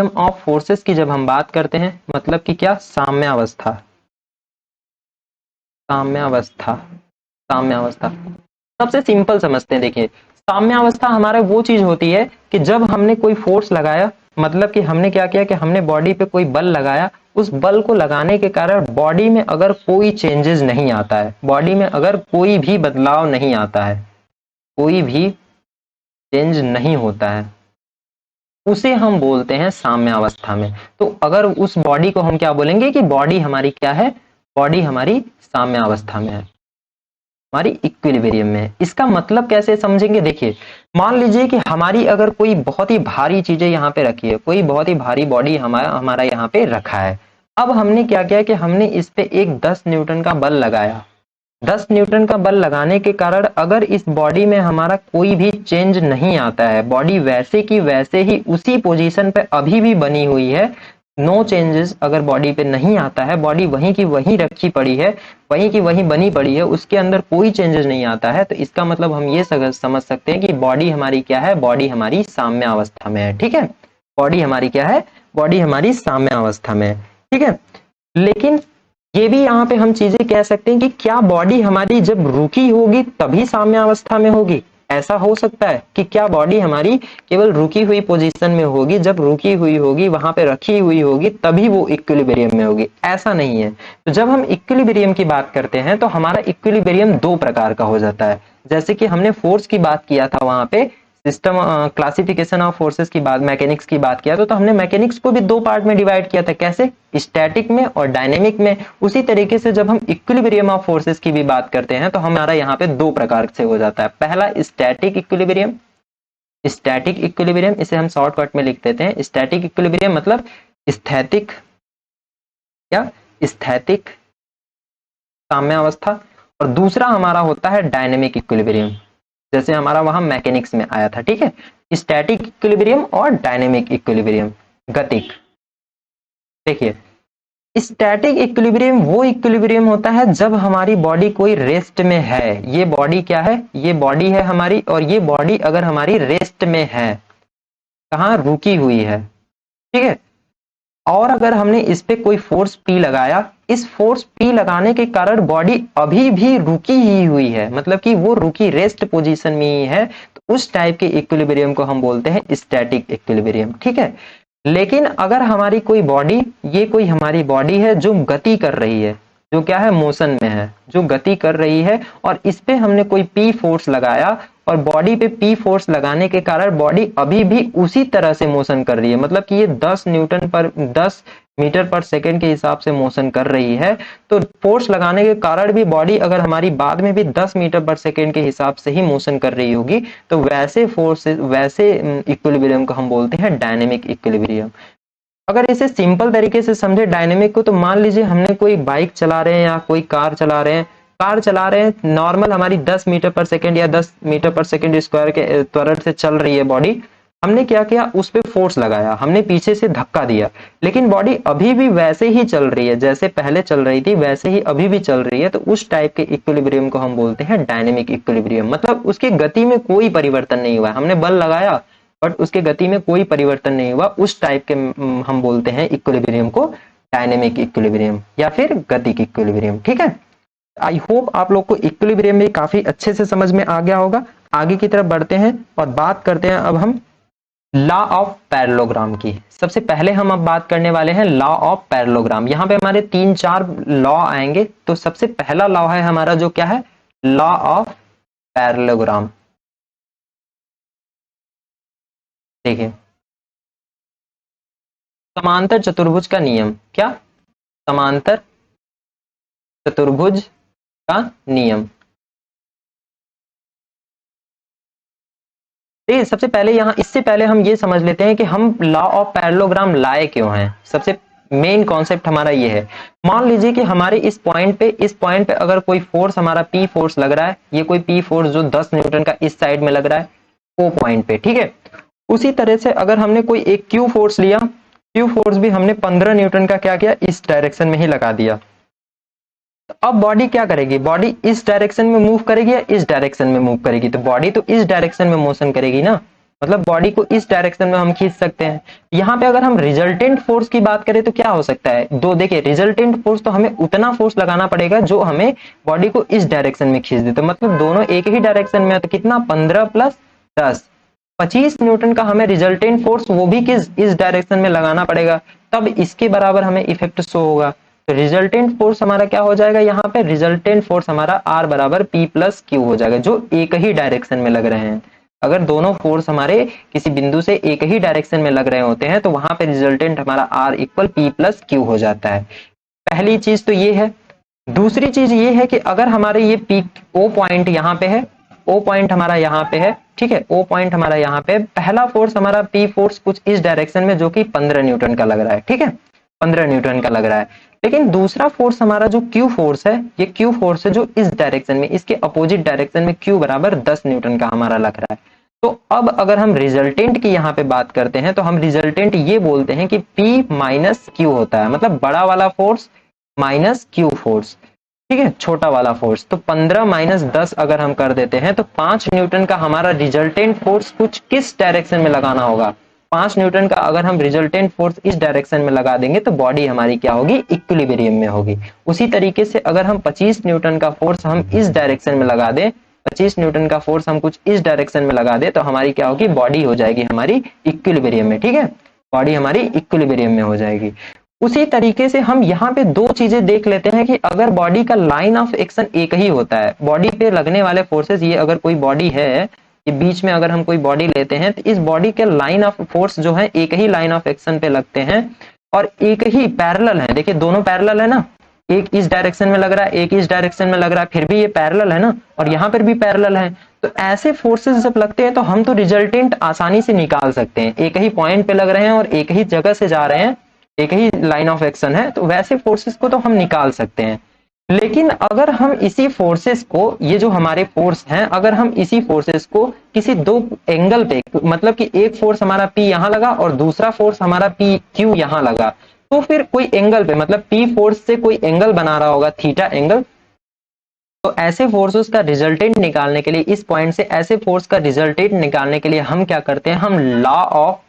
of forces की जब हम बात करते हैं, मतलब कि क्या? साम्यावस्था। सबसे सिंपल समझते हैं। देखिए, साम्यावस्था हमारा वो चीज होती है कि जब हमने कोई फोर्स लगाया, मतलब कि हमने क्या किया कि हमने बॉडी पे कोई बल लगाया, उस बल को लगाने के कारण बॉडी में अगर कोई चेंजेस नहीं आता है, बॉडी में अगर कोई भी बदलाव नहीं आता है, कोई भी चेंज नहीं होता है, उसे हम बोलते हैं साम्यावस्था में। तो अगर उस बॉडी को हम क्या बोलेंगे कि बॉडी हमारी क्या है? बॉडी हमारी साम्यावस्था में है, हमारी इक्विलिब्रियम में है। इसका मतलब कैसे समझेंगे? देखिए, मान लीजिए कि हमारी अगर कोई बहुत ही भारी चीजें यहाँ पे रखी है, कोई बहुत ही भारी बॉडी हमारा यहाँ पे रखा है। अब हमने क्या किया कि हमने इस पे एक 10 न्यूटन का बल लगाया। 10 न्यूटन का बल लगाने के कारण अगर इस बॉडी में हमारा कोई भी चेंज नहीं आता है, बॉडी वैसे की वैसे ही उसी पोजीशन पे अभी भी बनी हुई है, नो चेंजेस अगर बॉडी पे नहीं आता है, बॉडी वहीं की वहीं रखी पड़ी है, वहीं की वहीं बनी पड़ी है, उसके अंदर कोई चेंजेस नहीं आता है, तो इसका मतलब हम ये समझ सकते हैं कि बॉडी हमारी क्या है? बॉडी हमारी साम्य अवस्था में है। ठीक है, बॉडी हमारी क्या है? बॉडी हमारी साम्य अवस्था में है। ठीक है, लेकिन ये भी यहाँ पे हम चीजें कह सकते हैं कि क्या बॉडी हमारी जब रुकी होगी तभी साम्यावस्था में होगी? ऐसा हो सकता है कि क्या बॉडी हमारी केवल रुकी हुई पोजीशन में होगी, जब रुकी हुई होगी वहां पे रखी हुई होगी तभी वो इक्विलिब्रियम में होगी? ऐसा नहीं है। तो जब हम इक्विलिब्रियम की बात करते हैं तो हमारा इक्विलिब्रियम दो प्रकार का हो जाता है। जैसे कि हमने फोर्स की बात किया था, वहां पे सिस्टम क्लासिफिकेशन ऑफ फोर्सेस की बात, मैकेनिक्स की बात किया तो हमने मैकेनिक्स को भी दो पार्ट में डिवाइड किया था। कैसे? स्टैटिक में और डायनेमिक में। उसी तरीके से जब हम इक्विलिब्रियम ऑफ फोर्सेस की भी बात करते हैं तो हमारा यहाँ पे दो प्रकार से हो जाता है। पहला स्टैटिक इक्विलिब्रियम। स्टैटिक इक्विलिब्रियम इसे हम शॉर्टकट में लिख देते हैं स्टैटिक इक्विलिब्रियम, मतलब स्थैतिक या स्थैतिक साम्यावस्था। और दूसरा हमारा होता है डायनेमिक इक्विलिब्रियम, जैसे हमारा वहां मैकेनिक्स में आया था। ठीक है, स्टैटिक इक्विलिब्रियम और डायनेमिक इक्विलिब्रियम, गतिक। देखिए, स्टैटिक इक्विलिब्रियम वो इक्विलिब्रियम होता है जब हमारी बॉडी कोई रेस्ट में है। ये बॉडी क्या है? ये बॉडी है हमारी, और ये बॉडी अगर हमारी रेस्ट में है, कहाँ? रुकी हुई है। ठीक है, और अगर हमने इस पे कोई फोर्स पी लगाया, इस फोर्स पी लगाने के कारण बॉडी अभी भी रुकी ही हुई है, मतलब कि वो रुकी रेस्ट पोजीशन में ही है, तो उस टाइप के इक्विलिब्रियम को हम बोलते हैं स्टैटिक इक्विलिब्रियम। ठीक है, लेकिन अगर हमारी कोई बॉडी, ये कोई हमारी बॉडी है जो गति कर रही है, जो क्या है? मोशन में है, जो गति कर रही है, और इस पे हमने कोई पी फोर्स लगाया, और बॉडी पे पी फोर्स लगाने के कारण बॉडी अभी भी उसी तरह से मोशन कर रही है, मतलब कि ये 10 मीटर पर सेकेंड के हिसाब से मोशन कर रही है। तो फोर्स लगाने के कारण भी बॉडी अगर हमारी बाद में भी 10 मीटर पर सेकेंड के हिसाब से ही मोशन कर रही होगी, तो वैसे फोर्स, वैसे इक्विलिब्रियम को हम बोलते हैं डायनेमिक इक्विलिब्रियम। अगर इसे सिंपल तरीके से समझे डायनेमिक को, तो मान लीजिए हमने कोई बाइक चला रहे हैं या कोई कार चला रहे हैं, नॉर्मल हमारी 10 मीटर पर सेकेंड या 10 मीटर पर सेकेंड स्क्वायर के त्वरण से चल रही है बॉडी। हमने क्या किया? उस पे फोर्स लगाया, हमने पीछे से धक्का दिया, लेकिन बॉडी अभी भी वैसे ही चल रही है, जैसे पहले चल रही थी वैसे ही अभी भी चल रही है। तो उस टाइप के इक्विलिब्रियम को हम बोलते हैं डायनेमिक इक्विलिब्रियम, मतलब उसकी गति में कोई परिवर्तन नहीं हुआ, हमने बल लगाया बट उसके गति में कोई परिवर्तन नहीं हुआ। उस टाइप के हम बोलते हैं इक्विलिब्रियम को डायनेमिक इक्विलिब्रियम या फिर गतिक इक्विलिब्रियम। ठीक है, आई होप आप लोग को इक्विलिब्रियम भी काफी अच्छे से समझ में आ गया होगा। आगे की तरफ बढ़ते हैं और बात करते हैं अब हम लॉ ऑफ पैरेललोग्राम की। सबसे पहले हम अब बात करने वाले हैं लॉ ऑफ पैरेललोग्राम। यहाँ पे हमारे 3-4 लॉ आएंगे। तो सबसे पहला लॉ है हमारा जो क्या है? Law of parallelogram. देखिए, समांतर चतुर्भुज का नियम। क्या? समांतर चतुर्भुज का नियम। देखिए, सबसे पहले यहाँ, इससे पहले हम ये समझ लेते हैं कि हम लॉ ऑफ पैरेललोग्राम लाए क्यों हैं। सबसे मेन कॉन्सेप्ट हमारा ये है, मान लीजिए कि हमारे इस पॉइंट पे अगर कोई फोर्स, हमारा पी फोर्स लग रहा है, ये कोई पी फोर्स जो 10 न्यूटन का इस साइड में लग रहा है ओ पॉइंट पे। ठीक है, उसी तरह से अगर हमने कोई एक क्यू फोर्स लिया, क्यू फोर्स भी हमने 15 न्यूटन का क्या किया? इस डायरेक्शन में ही लगा दिया। तो अब बॉडी क्या करेगी? बॉडी इस डायरेक्शन में मूव करेगी या इस डायरेक्शन में मूव करेगी? तो बॉडी तो इस डायरेक्शन में मोशन करेगी ना, मतलब बॉडी को इस डायरेक्शन में हम खींच सकते हैं। यहाँ पे अगर हम रिजल्टेंट फोर्स की बात करें तो क्या हो सकता है? दो, देखिए, रिजल्टेंट फोर्स तो हमें उतना फोर्स लगाना पड़ेगा जो हमें बॉडी को इस डायरेक्शन में खींच दे। तो मतलब दोनों एक ही डायरेक्शन में है, तो कितना? 15 + 10, 25 न्यूटन का हमें रिजल्टेंट फोर्स, वो भी किस? इस डायरेक्शन में लगाना पड़ेगा, तब इसके बराबर हमें इफेक्ट शो होगा। तो रिजल्टेंट फोर्स हमारा क्या हो जाएगा? यहाँ पे रिजल्टेंट फोर्स हमारा R = P + Q हो जाएगा, जो एक ही डायरेक्शन में लग रहे हैं। अगर दोनों फोर्स हमारे किसी बिंदु से एक ही डायरेक्शन में लग रहे होते हैं तो वहां पे रिजल्टेंट हमारा R = P + Q हो जाता है। पहली चीज तो ये है। दूसरी चीज ये है कि अगर हमारे ये पी ओ पॉइंट यहाँ पे है, ओ पॉइंट हमारा यहाँ पे है, ठीक है, ओ पॉइंट हमारा यहाँ पे, पहला फोर्स हमारा पी फोर्स कुछ इस डायरेक्शन में जो कि 15 न्यूटन का लग रहा है। ठीक है, 15 न्यूटन का लग रहा है। लेकिन दूसरा फोर्स हमारा जो क्यू फोर्स है, ये क्यू फोर्स है जो इस डायरेक्शन में, इसके अपोजिट डायरेक्शन में क्यू = 10 न्यूटन का हमारा लग रहा है। तो अब अगर हम रिजल्टेंट की यहाँ पे बात करते हैं तो हम रिजल्टेंट ये बोलते हैं कि P - Q होता है, मतलब बड़ा वाला फोर्स माइनस क्यू फोर्स। ठीक है, छोटा वाला फोर्स। तो 15 - 10 अगर हम कर देते हैं तो 5 न्यूटन का हमारा रिजल्टेंट फोर्स कुछ किस डायरेक्शन में लगाना होगा? 5 न्यूटन का अगर हम रिजल्टेंट फोर्स इस डायरेक्शन में लगा देंगे तो बॉडी हमारी क्या होगी? इक्विलिब्रियम में होगी। उसी तरीके से अगर हम 25 न्यूटन का फोर्स हम इस डायरेक्शन में लगा दें, 25 न्यूटन का फोर्स हम कुछ इस डायरेक्शन में लगा दे तो हमारी क्या होगी, बॉडी हो जाएगी हमारी इक्विलिब्रियम में, ठीक है, बॉडी हमारी इक्विलिब्रियम में हो जाएगी। उसी तरीके से हम यहाँ पे दो चीजें देख लेते हैं कि अगर बॉडी का लाइन ऑफ एक्शन एक ही होता है, बॉडी पे लगने वाले फोर्सेस, ये अगर कोई बॉडी है, ये बीच में अगर हम कोई बॉडी लेते हैं तो इस बॉडी के लाइन ऑफ फोर्स जो है एक ही लाइन ऑफ एक्शन पे लगते हैं और एक ही पैरेलल है। देखिए दोनों पैरेलल है ना, एक इस डायरेक्शन में लग रहा है, एक इस डायरेक्शन में लग रहा है, फिर भी ये पैरेलल है ना, और यहाँ पर भी पैरेलल है। तो ऐसे फोर्सेस जब लगते हैं तो हम तो रिजल्टेंट आसानी से निकाल सकते हैं, एक ही पॉइंट पे लग रहे हैं और एक ही जगह से जा रहे हैं, एक ही लाइन ऑफ एक्शन है, तो वैसे फोर्सेस को तो हम निकाल सकते हैं। लेकिन अगर हम इसी फोर्सेस को, ये जो हमारे फोर्स हैं, अगर हम इसी फोर्सेस को किसी दो एंगल पे, मतलब कि एक फोर्स हमारा P यहाँ लगा और दूसरा फोर्स हमारा P Q यहाँ लगा, तो फिर कोई एंगल पे, मतलब P फोर्स से कोई एंगल बना रहा होगा, थीटा एंगल, तो ऐसे फोर्सेस का रिजल्टेंट निकालने के लिए, इस पॉइंट से ऐसे फोर्स का रिजल्टेंट निकालने के लिए हम क्या करते हैं, हम लॉ ऑफ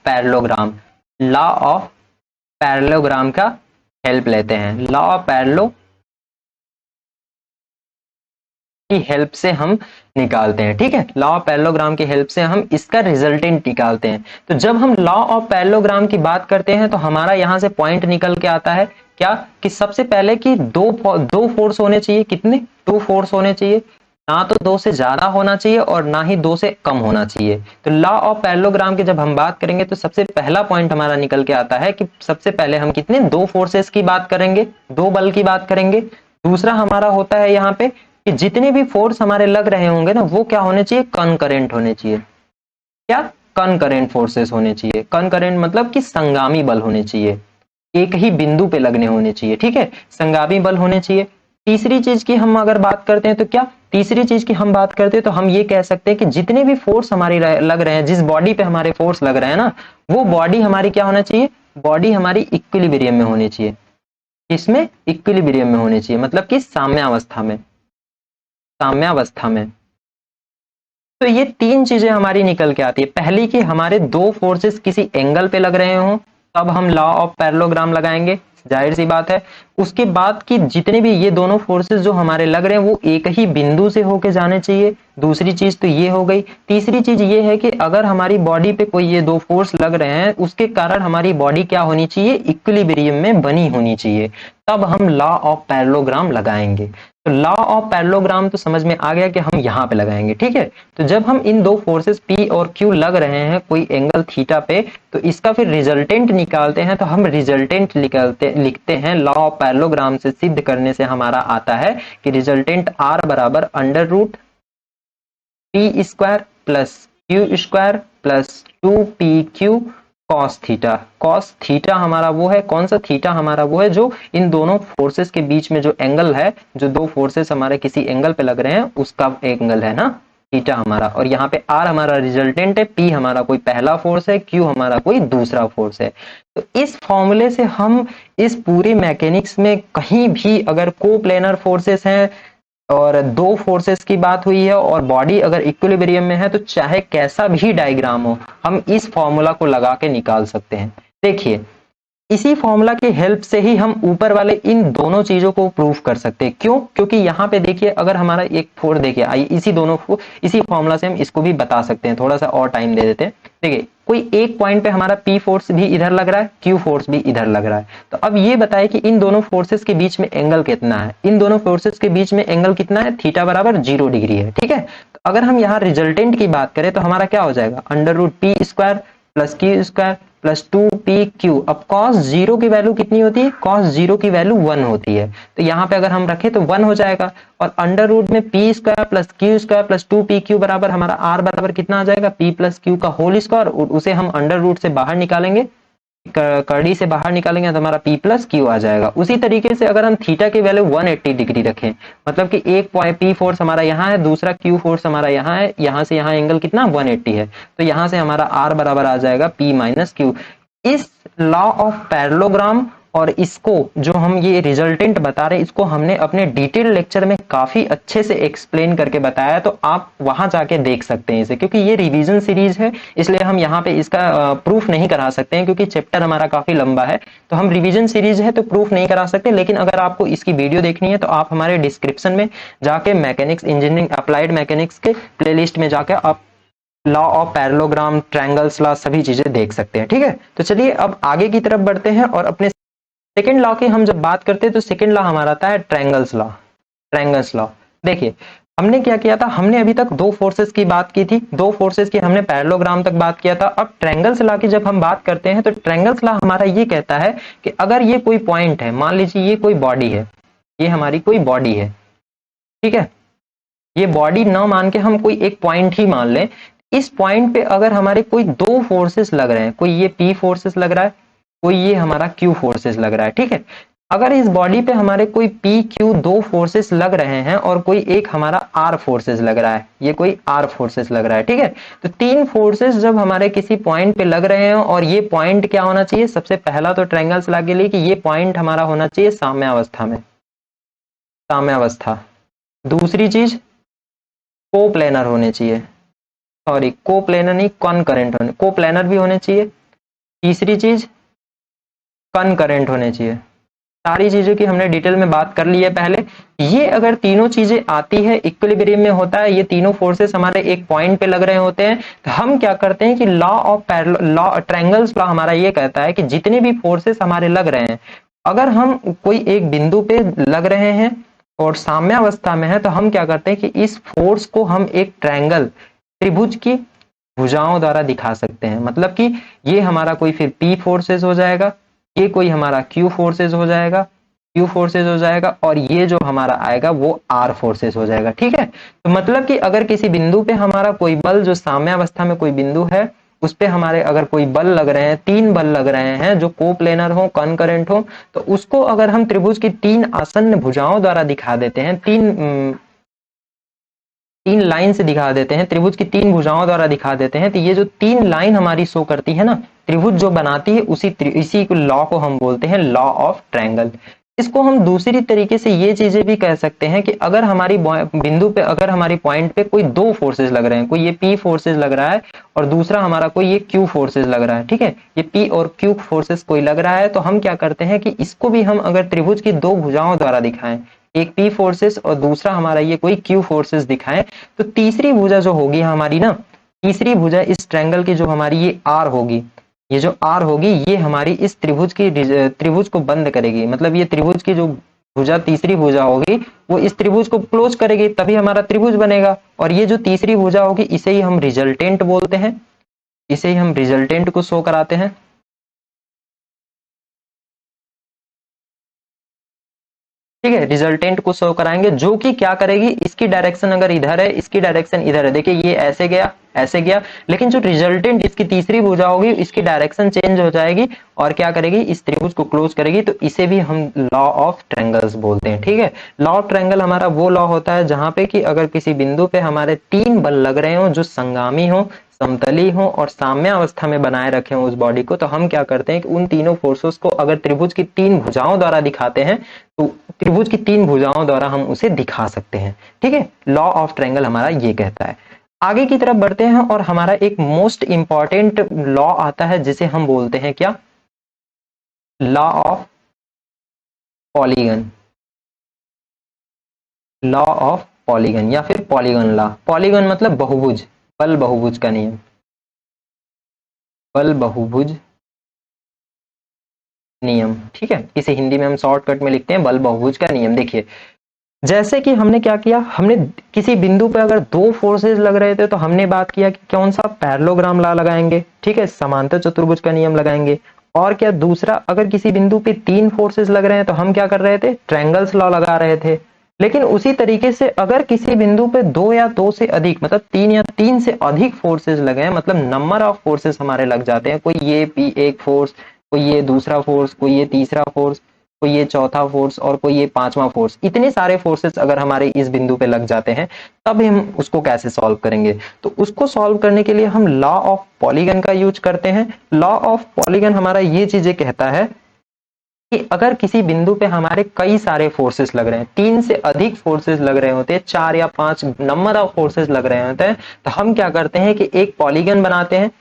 पैरेललोग्राम का हेल्प लेते हैं। लॉ ऑफ पैरेललो की हेल्प से हम निकालते हैं, ठीक है, लॉ ऑफ पैरेललोग्राम की हेल्प से हम इसका रिजल्टेंट निकालते हैं। तो जब हम लॉ ऑफ पैरेललोग्राम की बात करते हैं तो हमारा यहां से पॉइंट निकल के आता है क्या, कि सबसे पहले कि दो फोर्स होने चाहिए, कितने, 2 फोर्स होने चाहिए, ना तो 2 से ज्यादा होना चाहिए और ना ही 2 से कम होना चाहिए। तो लॉ ऑफ पैरेललोग्राम की जब हम बात करेंगे तो सबसे पहला पॉइंट हमारा निकल के आता है कि सबसे पहले हम कितने, 2 फोर्सेस की बात करेंगे, 2 बल की बात करेंगे। दूसरा हमारा होता है यहाँ पे कि जितने भी फोर्स हमारे लग रहे होंगे ना, वो क्या होने चाहिए, कनकरेंट होने चाहिए। क्या, कनकरेंट फोर्सेस होने चाहिए। कनकरेंट मतलब कि संगामी बल होने चाहिए, एक ही बिंदु पे लगने होने चाहिए, ठीक है, संगामी बल होने चाहिए। तीसरी चीज की हम अगर बात करते हैं तो क्या, तीसरी चीज की हम बात करते हैं तो हम ये कह सकते हैं कि जितने भी फोर्स हमारी लग रहे हैं, जिस बॉडी पे हमारे फोर्स लग रहे हैं ना, वो बॉडी हमारी क्या होना चाहिए, बॉडी हमारी इक्विलिब्रियम में होनी चाहिए। इसमें इक्विलिब्रियम में होनी चाहिए, मतलब कि साम्यावस्था में, साम्यावस्था में। तो ये 3 चीजें हमारी निकल के आती है। पहली कि हमारे 2 फोर्सेस किसी एंगल पे लग रहे हों, तब हम लॉ ऑफ पैरेललोग्राम लगाएंगे, जाहिर सी बात है। उसके बाद कि जितने भी ये दोनों फोर्सेस जो हमारे लग रहे हैं वो एक ही बिंदु से होके जाने चाहिए। दूसरी चीज तो ये हो गई। तीसरी चीज ये है कि अगर हमारी बॉडी पे कोई ये 2 फोर्स लग रहे हैं, उसके कारण हमारी बॉडी क्या होनी चाहिए, इक्विलिब्रियम में बनी होनी चाहिए, तब हम लॉ ऑफ पैरेललोग्राम लगाएंगे। तो लॉ ऑफ पैरेललोग्राम तो समझ में आ गया कि हम यहाँ पे लगाएंगे, ठीक है। तो जब हम इन 2 फोर्सेस P और Q लग रहे हैं कोई एंगल थीटा पे, तो इसका फिर रिजल्टेंट निकालते हैं। तो हम रिजल्टेंट लिखते हैं लॉ ऑफ पैरेललोग्राम से सिद्ध करने से हमारा आता है कि रिजल्टेंट R बराबर under root P square plus Q square plus 2PQ cos theta. Cos theta हमारा वो है, कौन सा थीटा, हमारा वो है जो इन दोनों फोर्सेस के बीच में जो एंगल है, जो 2 फोर्सेस हमारे किसी एंगल पे लग रहे हैं उसका एंगल है ना, थीटा हमारा। और यहाँ पे आर हमारा रिजल्टेंट है, पी हमारा कोई पहला फोर्स है, क्यू हमारा कोई दूसरा फोर्स है। तो इस फॉर्मूले से हम इस पूरे मैकेनिक्स में कहीं भी अगर कोप्लेनर फोर्सेस हैं और 2 फोर्सेस की बात हुई है और बॉडी अगर इक्विलिब्रियम में है, तो चाहे कैसा भी डायग्राम हो, हम इस फॉर्मूला को लगा के निकाल सकते हैं। देखिए इसी फॉर्मूला की हेल्प से ही हम ऊपर वाले इन दोनों चीजों को प्रूफ कर सकते हैं। क्यों? क्योंकि यहाँ पे देखिए अगर हमारा एक फोर्स, देखिए आइए इसी फॉर्मूला से हम इसको भी बता सकते हैं, थोड़ा सा और टाइम दे देते हैं। देखिए कोई एक पॉइंट पे हमारा P फोर्स भी इधर लग रहा है, Q फोर्स भी इधर लग रहा है। तो अब ये बताए कि इन दोनों फोर्सेस के बीच में एंगल कितना है। इन दोनों फोर्सेस के बीच में एंगल कितना है, थीटा बराबर 0 डिग्री है, ठीक है। तो अगर हम यहाँ रिजल्टेंट की बात करें तो हमारा क्या हो जाएगा, under root P square plus Q square plus 2PQ। अब cos 0 की वैल्यू कितनी होती है, cos 0 की वैल्यू 1 होती है। तो यहाँ पे अगर हम रखें तो 1 हो जाएगा। और अंडर रूट में P square plus Q square plus 2PQ बराबर हमारा R बराबर कितना आ जाएगा, P प्लस Q का होल स्क्वायर। उसे हम अंडर रूट से बाहर निकालेंगे, कड़ी से बाहर निकालेंगे तो हमारा P प्लस Q आ जाएगा। उसी तरीके से अगर हम थीटा की वैल्यू 180 डिग्री रखें, मतलब कि एक पॉइंट P फोर्स हमारा यहाँ है, दूसरा Q फोर्स हमारा यहाँ है, यहाँ से यहाँ एंगल कितना 180 है, तो यहाँ से हमारा R बराबर आ जाएगा P माइनस Q। इस लॉ ऑफ पैरेललोग्राम और इसको जो हम ये रिजल्टेंट बता रहे हैं इसको हमने अपने डिटेल लेक्चर में काफी अच्छे से एक्सप्लेन करके बताया, तो आप वहां जाके देख सकते हैं इसे, क्योंकि ये रिवीजन सीरीज है इसलिए हम यहाँ पे इसका प्रूफ नहीं करा सकते हैं, क्योंकि चैप्टर हमारा काफी लंबा है। तो हम रिवीजन सीरीज है तो प्रूफ नहीं करा सकते, लेकिन अगर आपको इसकी वीडियो देखनी है तो आप हमारे डिस्क्रिप्शन में जाके मैकेनिक्स इंजीनियरिंग अप्लाइड मैकेनिक्स के प्लेलिस्ट में जाके आप law of parallelogram, triangles law, सभी चीजें देख सकते हैं। ठीक है, तो चलिए अब आगे की तरफ बढ़ते हैं और अपने सेकेंड लॉ की हम जब बात करते हैं तो सेकेंड लॉ हमारा आता है ट्रायंगल्स लॉ। ट्रायंगल्स लॉ देखिए हमने क्या किया था, हमने अभी तक दो फोर्सेस की बात की थी, दो फोर्सेस की हमने पैरेललोग्राम तक बात किया था। अब ट्रायंगल्स लॉ की जब हम बात करते हैं तो ट्रायंगल्स लॉ हमारा ये कहता है कि अगर ये कोई पॉइंट है, मान लीजिए ये कोई बॉडी है, ये हमारी कोई बॉडी है, ठीक है, ये बॉडी ना मान के हम कोई एक पॉइंट ही मान लें, इस पॉइंट पे अगर हमारे कोई दो फोर्सेस लग रहे हैं, कोई ये P फोर्सेस लग रहा है, कोई ये हमारा Q फोर्सेस लग रहा है, ठीक है, अगर इस बॉडी पे हमारे कोई P Q दो फोर्सेस लग रहे हैं और कोई एक हमारा R फोर्सेस लग रहा है, ये कोई R फोर्सेस लग रहा है, ठीक है, तो तीन फोर्सेस जब हमारे किसी पॉइंट पे लग रहे हैं और ये पॉइंट क्या होना चाहिए, सबसे पहला तो ट्रायंगल्स लॉ के लिए कि ये पॉइंट हमारा होना चाहिए साम्यावस्था में, साम्यावस्था। दूसरी चीज कोप्लेनर होने चाहिए, सॉरी कोप्लेनर नहीं, कॉनकरेंट होने, कोप्लेनर भी होने चाहिए। तीसरी चीज कॉनकरेंट होने चाहिए। सारी चीजों की हमने डिटेल में बात कर ली है पहले। ये अगर तीनों चीजें आती है, इक्विलिब्रियम में होता है, ये तीनों फोर्सेस हमारे एक पॉइंट पे लग रहे होते हैं, तो हम क्या करते हैं कि law of law triangles law हमारा ये कहता है कि जितने भी फोर्सेस हमारे लग रहे हैं, अगर हम कोई एक बिंदु पे लग रहे हैं और साम्यावस्था में है, तो हम क्या करते हैं कि इस फोर्स को हम एक ट्रायंगल, त्रिभुज की भुजाओं द्वारा दिखा सकते हैं। मतलब कि ये हमारा कोई फिर P फोर्सेस हो जाएगा, ये कोई हमारा Q फोर्सेस हो जाएगा, Q फोर्सेस हो जाएगा, और ये जो हमारा आएगा वो R फोर्सेस हो जाएगा। ठीक है, तो मतलब कि अगर किसी बिंदु पे हमारा कोई बल, जो साम्यावस्था में कोई बिंदु है उस पे हमारे अगर कोई बल लग रहे हैं, तीन बल लग रहे हैं जो कोप्लेनर हो, कॉनकरेंट हो, तो उसको अगर हम त्रिभुज की तीन आसन्न भुजाओं द्वारा दिखा देते हैं, तीन लाइन से दिखा देते हैं, त्रिभुज की तीन भुजाओं द्वारा दिखा देते हैं, तो ये जो तीन लाइन हमारी शो करती है ना, त्रिभुज जो बनाती है, इसी लॉ को हम बोलते हैं लॉ ऑफ ट्रायंगल। इसको हम दूसरी तरीके से ये चीजें भी कह सकते हैं कि अगर हमारी बिंदु पे, अगर हमारी पॉइंट पे कोई दो फोर्सेस लग रहे हैं, कोई ये P फोर्सेस लग रहा है और दूसरा हमारा कोई ये Q फोर्सेस लग रहा है, ठीक है, ये P और Q फोर्सेस कोई लग रहा है, तो हम क्या करते हैं कि इसको भी हम अगर त्रिभुज की दो भुजाओं द्वारा दिखाएं, एक P फोर्सेस और दूसरा हमारा ये कोई Q फोर्सेस दिखाएं, तो तीसरी भुजा जो होगी हमारी ना, तीसरी भुजा इस ट्रायंगल की जो हमारी ये R होगी, ये जो R होगी, ये हमारी इस त्रिभुज को बंद करेगी। मतलब ये त्रिभुज की जो भुजा, तीसरी भुजा होगी, वो इस त्रिभुज को क्लोज करेगी, तभी हमारा त्रिभुज बनेगा। और ये जो तीसरी भुजा होगी, इसे ही हम रिजल्टेंट बोलते हैं, इसे ही हम रिजल्टेंट को शो कराते हैं। ठीक है, रिजल्टेंट को शो कराएंगे, जो कि क्या करेगी, इसकी डायरेक्शन अगर इधर है, इसकी डायरेक्शन इधर है, देखिए ये ऐसे गया, ऐसे गया, लेकिन जो रिजल्टेंट इसकी तीसरी भुजा होगी, इसकी डायरेक्शन चेंज हो जाएगी और क्या करेगी, इस त्रिभुज को क्लोज करेगी। तो इसे भी हम लॉ ऑफ ट्रायंगल्स बोलते हैं। ठीक है, लॉ ऑफ ट्रायंगल हमारा वो लॉ होता है जहां पे कि अगर किसी बिंदु पे हमारे तीन बल लग रहे हो जो संगामी हो, समतली हो और साम्यावस्था में बनाए रखे हो उस बॉडी को, तो हम क्या करते हैं कि उन तीनों फोर्सेस को अगर त्रिभुज की तीन भुजाओं द्वारा दिखाते हैं, तो त्रिभुज की तीन भुजाओं द्वारा हम उसे दिखा सकते हैं। ठीक है, लॉ ऑफ ट्रायंगल हमारा ये कहता है। आगे की तरफ बढ़ते हैं और हमारा एक मोस्ट इंपॉर्टेंट लॉ आता है जिसे हम बोलते हैं क्या, law of polygon, law of polygon या फिर पॉलीगन लॉ। पॉलीगन मतलब बहुभुज, बल बहुभुज का नियम, बल बहुभुज नियम। ठीक है, इसे हिंदी में हम शॉर्टकट में लिखते हैं बल बहुभुज का नियम। देखिए जैसे कि हमने क्या किया, हमने किसी बिंदु पे अगर दो फोर्सेस लग रहे थे तो हमने बात किया कि कौन सा, पैरेललोग्राम लॉ लगाएंगे। ठीक है, समांतर चतुर्भुज का नियम लगाएंगे। और क्या दूसरा, अगर किसी बिंदु पे तीन फोर्सेस लग रहे हैं तो हम क्या कर रहे थे, ट्रायंगल्स लॉ लगा रहे थे। लेकिन उसी तरीके से अगर किसी बिंदु पे दो या दो से अधिक, मतलब तीन या तीन से अधिक फोर्सेस लगे हैं, मतलब नंबर ऑफ फोर्सेस हमारे लग जाते हैं, कोई ये P एक फोर्स, कोई ये दूसरा फोर्स, कोई ये तीसरा फोर्स, कोई ये चौथा फोर्स और कोई ये पांचवा फोर्स, इतने सारे फोर्सेस अगर हमारे इस बिंदु पे लग जाते हैं, तब हम उसको कैसे सॉल्व करेंगे। तो उसको सॉल्व करने के लिए हम लॉ ऑफ पॉलीगन का यूज करते हैं। लॉ ऑफ पॉलीगन हमारा ये चीजें कहता है कि अगर किसी बिंदु पे हमारे कई सारे फोर्सेस लग रहे हैं, 3 से अधिक फोर्सेस लग रहे होते हैं, 4 या 5 नंबर ऑफ फोर्सेस लग रहे होते हैं, तो हम क्या करते हैं कि एक पॉलीगन बनाते हैं,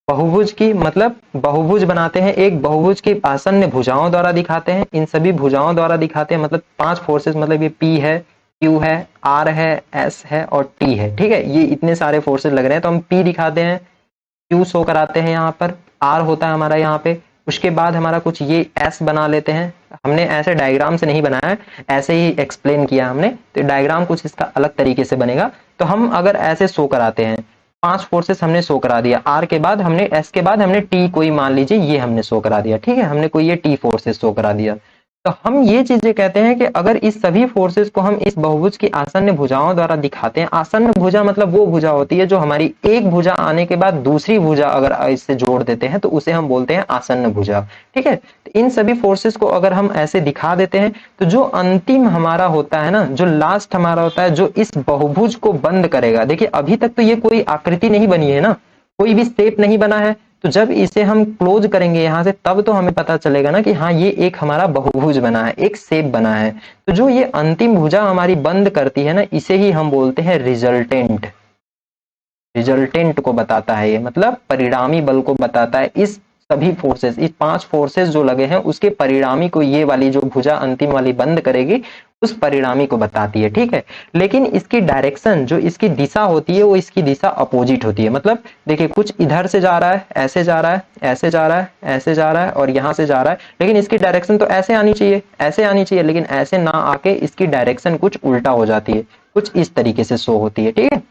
बहुभुज की मतलब बहुभुज बनाते हैं, एक बहुभुज की आसन्न भुजाओं द्वारा दिखाते हैं, इन सभी भुजाओं द्वारा दिखाते हैं, मतलब 5 फोर्सेस, मतलब ये P है, Q है, R है, S है और T है, ठीक है, ये इतने सारे फोर्सेस लग रहे हैं, तो हम P दिखाते हैं, Q शो कराते हैं, यहाँ पर R होता है हमारा यहाँ पे, उसके बाद हमारा कुछ ये S बना लेते हैं, हमने ऐसे डायग्राम से नहीं बनाया है, ऐसे ही एक्सप्लेन किया हमने, तो डायग्राम कुछ इसका अलग तरीके से बनेगा। तो हम अगर ऐसे शो कराते हैं, 5 फोर्सेस हमने शो करा दिया, आर के बाद हमने एस के बाद हमने टी कोई मान लीजिए ये हमने शो करा दिया, ठीक है, हमने कोई ये टी फोर्सेस शो करा दिया, तो हम ये चीजें कहते हैं कि अगर इस सभी फोर्सेस को हम इस बहुभुज की आसन्न भुजाओं द्वारा दिखाते हैं, आसन्न भुजा मतलब वो भुजा होती है जो हमारी एक भुजा आने के बाद दूसरी भुजा अगर इससे जोड़ देते हैं तो उसे हम बोलते हैं आसन्न भुजा, ठीक है। तो इन सभी फोर्सेस को अगर हम ऐसे दिखा देते हैं तो जो अंतिम हमारा होता है ना, जो लास्ट हमारा होता है, जो इस बहुभुज को बंद करेगा, देखिए अभी तक तो ये कोई आकृति नहीं बनी है ना, कोई भी शेप नहीं बना है, तो जब इसे हम क्लोज करेंगे यहां से तब तो हमें पता चलेगा ना कि हाँ ये एक हमारा बहुभुज बना है, एक शेप बना है। तो जो ये अंतिम भुजा हमारी बंद करती है ना, इसे ही हम बोलते हैं रिजल्टेंट। रिजल्टेंट को बताता है ये, मतलब परिणामी बल को बताता है। इस सभी फोर्सेस, इस 5 फोर्सेस जो लगे हैं उसके परिणामी को ये वाली जो भुजा अंतिम वाली बंद करेगी उस परिणामी को बताती है, ठीक है। लेकिन इसकी डायरेक्शन, जो इसकी दिशा होती है वो इसकी दिशा अपोजिट होती है, मतलब देखिए कुछ इधर से जा रहा है, ऐसे जा रहा है, ऐसे जा रहा है, ऐसे जा रहा है और यहां से जा रहा है, लेकिन इसकी डायरेक्शन तो ऐसे आनी चाहिए, ऐसे आनी चाहिए, लेकिन ऐसे ना आके इसकी डायरेक्शन कुछ उल्टा हो जाती है, कुछ इस तरीके से शो होती है, ठीक है।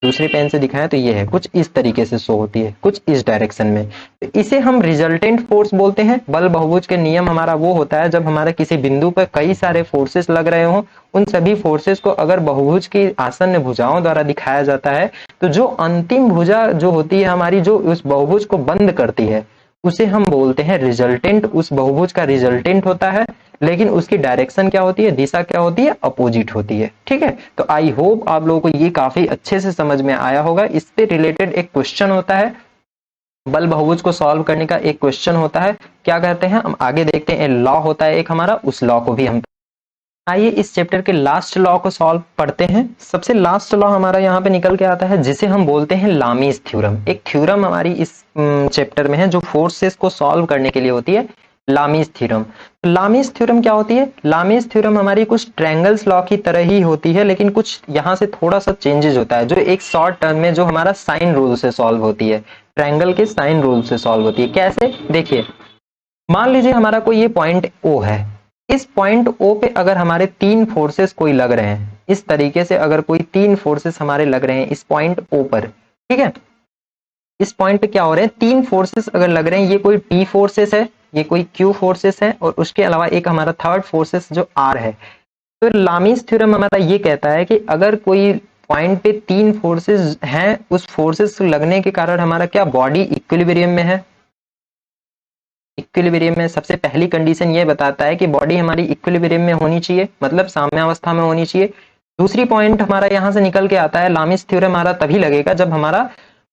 दूसरे पेन से दिखाएं तो ये है, कुछ इस तरीके से शो होती है, कुछ इस डायरेक्शन में, तो इसे हम रिजल्टेंट फोर्स बोलते हैं। बल बहुभुज के नियम हमारा वो होता है जब हमारे किसी बिंदु पर कई सारे फोर्सेस लग रहे हो, उन सभी फोर्सेस को अगर बहुभुज की आसन्न भुजाओं द्वारा दिखाया जाता है तो जो अंतिम भुजा जो होती है हमारी, जो उस बहुभुज को बंद करती है, उसे हम बोलते हैं रिजल्टेंट। उस बहुभुज का रिजल्टेंट होता है, लेकिन उसकी डायरेक्शन क्या होती है, दिशा क्या होती है, अपोजिट होती है, ठीक है। तो आई होप आप लोगों को ये काफी अच्छे से समझ में आया होगा। इससे रिलेटेड एक क्वेश्चन होता है, बल बहुभुज को सॉल्व करने का एक क्वेश्चन होता है, क्या कहते हैं हम आगे देखते हैं, लॉ होता है एक हमारा, उस लॉ को भी हम, आइए इस चैप्टर के लास्ट लॉ को सॉल्व पढ़ते हैं। सबसे लास्ट लॉ हमारा यहाँ पे निकल के आता है जिसे हम बोलते हैं लामीज थ्योरम। एक थ्योरम हमारी इस चैप्टर में है जो फोर्सेस को सॉल्व करने के लिए होती है, लामीज थ्योरम। लामीज थ्योरम क्या होती है, लामीज थ्योरम हमारी कुछ ट्रायंगल्स लॉ की तरह ही होती है, लेकिन कुछ यहाँ से थोड़ा सा चेंजेस होता है, जो एक शॉर्ट टर्म में जो हमारा साइन रूल से सॉल्व होती है, ट्रायंगल के साइन रूल से सॉल्व होती है। कैसे, देखिए मान लीजिए हमारा कोई ये पॉइंट ओ है, इस पॉइंट ओ पे अगर हमारे 3 फोर्सेस कोई लग रहे हैं, इस तरीके से अगर कोई 3 फोर्सेस हमारे लग रहे हैं इस पॉइंट ओ पर, ठीक है, इस पॉइंट पे क्या हो रहे हैं, 3 फोर्सेस अगर लग रहे हैं, ये कोई P फोर्सेस है, ये कोई Q फोर्सेस है और उसके अलावा एक हमारा थर्ड फोर्सेस जो R है। तो लामीज थ्योरम हमारा ये कहता है कि अगर कोई पॉइंट पे 3 फोर्सेस हैं, उस फोर्सेस लगने के कारण हमारा क्या बॉडी इक्विलिब्रियम में है। इक्विलिब्रियम में सबसे पहली कंडीशन ये बताता है कि बॉडी हमारी इक्विलिब्रियम में होनी चाहिए, मतलब साम्यावस्था में होनी चाहिए। दूसरी पॉइंट हमारा यहां से निकल के आता है, लामीज थ्योरम हमारा तभी लगेगा जब हमारा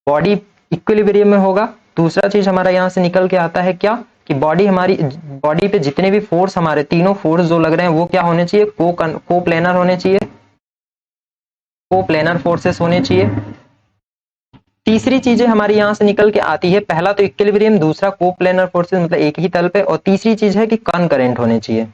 बॉडी इक्विलिब्रियम में होगा। दूसरा चीज हमारा यहाँ से निकल के आता है क्या, कि बॉडी हमारी, बॉडी पे जितने भी फोर्स हमारे तीनों फोर्स जो लग रहे हैं वो क्या होने चाहिए, को प्लेनर होने चाहिए, को प्लेनर फोर्सेस होने चाहिए। तीसरी चीजें हमारी यहां से निकल के आती है, पहला तो इक्विलिब्रियम, दूसरा को प्लेनर फोर्सेस मतलब एक ही तल पे, और तीसरी चीज है कि कनकरेंट होने चाहिए,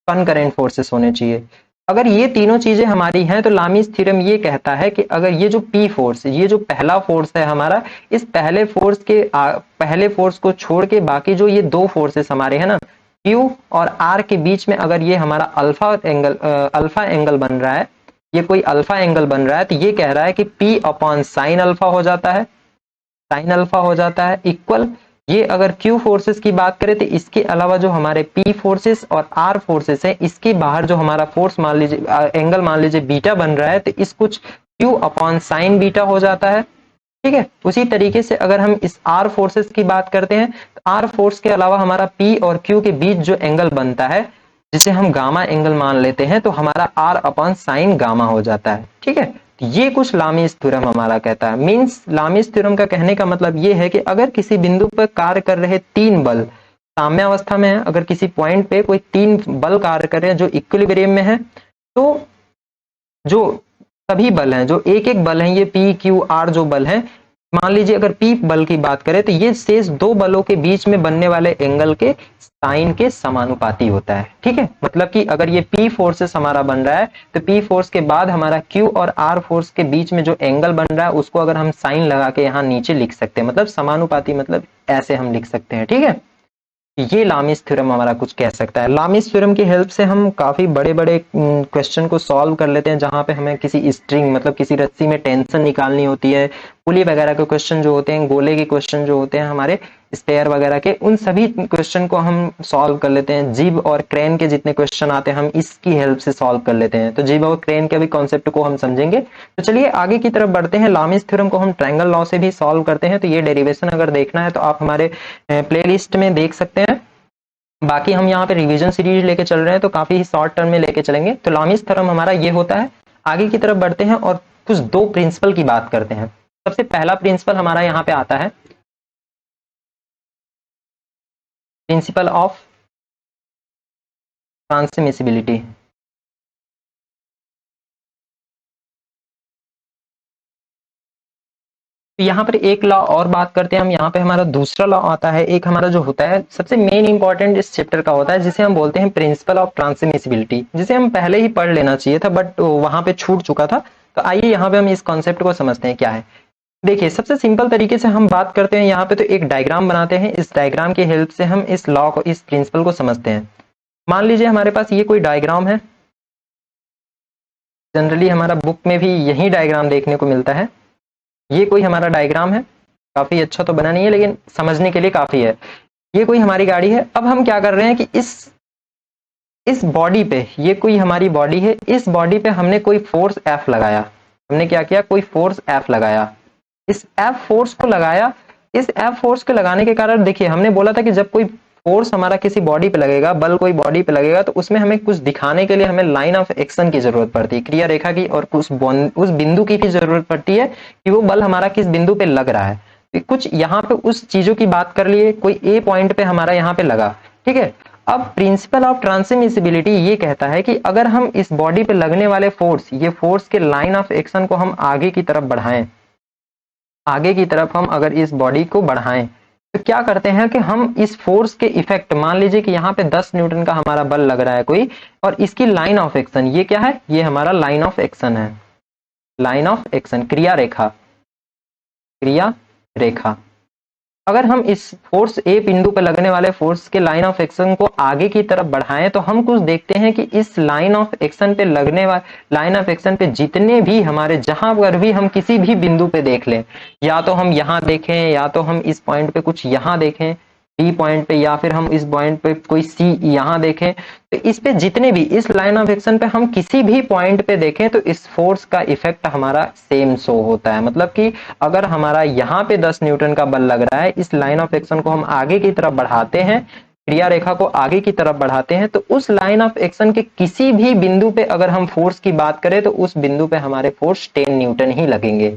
कनकरेंट फोर्सेस होने चाहिए। अगर ये तीनों चीजें हमारी हैं तो लामीज थ्योरम ये कहता है कि अगर ये जो P फोर्स, ये जो पहला फोर्स है हमारा, इस पहले फोर्स के पहले फोर्स को छोड़ के बाकी जो ये 2 फोर्सेस हमारे हैं ना, Q और R के बीच में अगर ये हमारा अल्फा एंगल बन रहा है, ये कोई अल्फा एंगल बन रहा है, तो ये कह रहा है कि P अपॉन साइन अल्फा हो जाता है, साइन अल्फा हो जाता है इक्वल, ये अगर Q फोर्सेस की बात करें तो इसके अलावा जो हमारे P फोर्सेस और R फोर्सेस है, इसके बाहर जो हमारा फोर्स मान लीजिए एंगल मान लीजिए बीटा बन रहा है, तो इस कुछ Q अपॉन साइन बीटा हो जाता है, ठीक है। उसी तरीके से अगर हम इस R फोर्सेस की बात करते हैं तो R फोर्स के अलावा हमारा P और Q के बीच जो एंगल बनता है, जिसे हम गामा एंगल मान लेते हैं, तो हमारा R अपॉन साइन गामा हो जाता है, ठीक है। ये कुछ लामीज थ्योरम हमारा कहता है। मींस लामीज थ्योरम का कहने का मतलब ये है कि अगर किसी बिंदु पर कार्य कर रहे 3 बल, साम्यावस्था में है, अगर किसी पॉइंट पे कोई 3 बल कार्य कर रहे हैं जो इक्विलिब्रियम में है, तो जो सभी बल हैं, जो एक एक बल हैं, ये पी क्यू आर जो बल हैं, मान लीजिए अगर पी बल की बात करें तो ये शेष 2 बलों के बीच में बनने वाले एंगल के साइन के समानुपाती होता है। ठीक है, मतलब कि अगर ये पी फोर्सेस हमारा बन रहा है तो पी फोर्स के बाद हमारा क्यू और आर फोर्स के बीच में जो एंगल बन रहा है उसको अगर हम साइन लगा के यहाँ नीचे लिख सकते हैं, मतलब समानुपाती, मतलब ऐसे हम लिख सकते हैं। ठीक है, ये लामिस थ्योरम हमारा कुछ कह सकता है। लामिस थ्योरम की हेल्प से हम काफी बड़े बड़े क्वेश्चन को सॉल्व कर लेते हैं, जहां पे हमें किसी स्ट्रिंग, मतलब किसी रस्सी में टेंशन निकालनी होती है, पुली वगैरह के क्वेश्चन जो होते हैं, गोले के क्वेश्चन जो होते हैं हमारे स्पेयर वगैरह के, उन सभी क्वेश्चन को हम सॉल्व कर लेते हैं। जिब और क्रेन के जितने क्वेश्चन आते हैं हम इसकी हेल्प से सॉल्व कर लेते हैं। तो जिब और क्रेन के भी कॉन्सेप्ट को हम समझेंगे। तो चलिए आगे की तरफ बढ़ते हैं। लामिस थ्योरम को हम ट्रायंगल लॉ से भी सॉल्व करते हैं, तो ये डेरिवेशन अगर देखना है तो आप हमारे प्लेलिस्ट में देख सकते हैं। बाकी हम यहाँ पे रिवीजन सीरीज लेके चल रहे हैं, तो काफी शॉर्ट टर्म में लेके चलेंगे। तो लामिस थ्योरम हमारा ये होता है। आगे की तरफ बढ़ते हैं और कुछ 2 प्रिंसिपल की बात करते हैं। सबसे पहला प्रिंसिपल हमारा यहाँ पे आता है, प्रिंसिपल ऑफ ट्रांसमिसिबिलिटी। तो यहाँ पर एक लॉ और बात करते हैं हम। यहाँ पे हमारा दूसरा लॉ आता है, एक हमारा जो होता है सबसे मेन इंपॉर्टेंट इस चैप्टर का होता है, जिसे हम बोलते हैं प्रिंसिपल ऑफ ट्रांसमिसिबिलिटी, जिसे हम पहले ही पढ़ लेना चाहिए था बट वहां पे छूट चुका था। तो आइए यहाँ पे हम इस कॉन्सेप्ट को समझते हैं क्या है। देखिए, सबसे सिंपल तरीके से हम बात करते हैं यहाँ पे, तो एक डायग्राम बनाते हैं। इस डायग्राम की हेल्प से हम इस लॉ को, इस प्रिंसिपल को समझते हैं। मान लीजिए हमारे पास ये कोई डायग्राम है। जनरली हमारा बुक में भी यही डायग्राम देखने को मिलता है। ये कोई हमारा डायग्राम है, काफी अच्छा तो बना नहीं है लेकिन समझने के लिए काफी है। ये कोई हमारी गाड़ी है। अब हम क्या कर रहे हैं कि इस बॉडी पे, ये कोई हमारी बॉडी है, इस बॉडी पे हमने कोई फोर्स F लगाया। हमने क्या किया, कोई फोर्स F लगाया। इस F फोर्स को लगाया। इस F फोर्स को लगाने के कारण देखिए, हमने बोला था कि जब कोई फोर्स हमारा किसी बॉडी पे लगेगा, बल कोई बॉडी पे लगेगा, तो उसमें हमें कुछ दिखाने के लिए हमें लाइन ऑफ एक्शन की जरूरत पड़ती है, क्रिया रेखा की, और उस बिंदु की भी जरूरत पड़ती है कि वो बल हमारा किस बिंदु पे लग रहा है। तो कुछ यहाँ पे उस चीजों की बात कर लिए, कोई ए पॉइंट पे हमारा यहाँ पे लगा। ठीक है, अब प्रिंसिपल ऑफ ट्रांसमिसिबिलिटी ये कहता है कि अगर हम इस बॉडी पे लगने वाले फोर्स, ये फोर्स के लाइन ऑफ एक्शन को हम आगे की तरफ बढ़ाएं, आगे की तरफ हम अगर इस बॉडी को बढ़ाएं, तो क्या करते हैं कि हम इस फोर्स के इफेक्ट, मान लीजिए कि यहाँ पे 10 न्यूटन का हमारा बल लग रहा है कोई, और इसकी लाइन ऑफ एक्शन, ये क्या है, ये हमारा लाइन ऑफ एक्शन है। लाइन ऑफ एक्शन, क्रिया रेखा, क्रिया रेखा। अगर हम इस फोर्स ए बिंदु पर लगने वाले फोर्स के लाइन ऑफ एक्शन को आगे की तरफ बढ़ाएं, तो हम कुछ देखते हैं कि इस लाइन ऑफ एक्शन पे लगने वाले, लाइन ऑफ एक्शन पे जितने भी हमारे, जहां पर भी हम किसी भी बिंदु पे देख लें, या तो हम यहां देखें, या तो हम इस पॉइंट पे कुछ यहां देखें बी पॉइंट पे, या फिर हम इस पॉइंट पे कोई सी यहां देखें, तो इस पे जितने भी, इस लाइन ऑफ एक्शन पे हम किसी भी पॉइंट पे देखें, तो इस फोर्स का इफेक्ट हमारा सेम शो होता है। मतलब कि अगर हमारा यहाँ पे 10 न्यूटन का बल लग रहा है, इस लाइन ऑफ एक्शन को हम आगे की तरफ बढ़ाते हैं, क्रिया रेखा को आगे की तरफ बढ़ाते हैं, तो उस लाइन ऑफ एक्शन के किसी भी बिंदु पे अगर हम फोर्स की बात करें, तो उस बिंदु पे हमारे फोर्स 10 न्यूटन ही लगेंगे।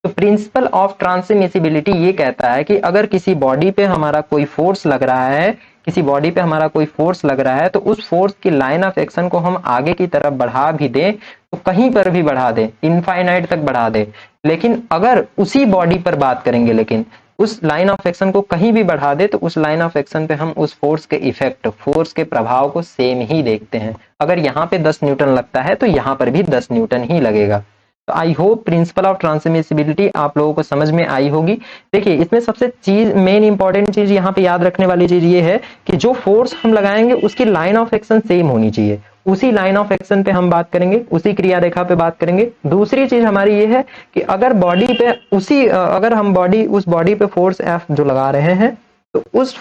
तो प्रिंसिपल ऑफ ट्रांसमिसिबिलिटी ये कहता है कि अगर किसी बॉडी पे हमारा कोई फोर्स लग रहा है, किसी बॉडी पे हमारा कोई फोर्स लग रहा है, तो उस फोर्स की लाइन ऑफ एक्शन को हम आगे की तरफ बढ़ा भी दें, तो कहीं पर भी बढ़ा दें, इनफाइनाइट तक बढ़ा दें, लेकिन अगर उसी बॉडी पर बात करेंगे, लेकिन उस लाइन ऑफ एक्शन को कहीं भी बढ़ा दे, तो उस लाइन ऑफ एक्शन पे हम उस फोर्स के इफेक्ट, फोर्स के प्रभाव को सेम ही देखते हैं। अगर यहाँ पे 10 न्यूटन लगता है तो यहाँ पर भी 10 न्यूटन ही लगेगा। तो I hope principle of transmissibility आप लोगों को समझ में आई होगी। देखिए, इसमें सबसे चीज, मेन इंपॉर्टेंट चीज यहाँ पे याद रखने वाली चीज ये है कि जो फोर्स हम लगाएंगे उसकी लाइन ऑफ एक्शन सेम होनी चाहिए। उसी लाइन ऑफ एक्शन पे हम बात करेंगे, उसी क्रिया रेखा पे बात करेंगे। दूसरी चीज हमारी ये है कि अगर बॉडी पे अगर हम उस बॉडी पे फोर्स F जो लगा रहे हैं, तो उस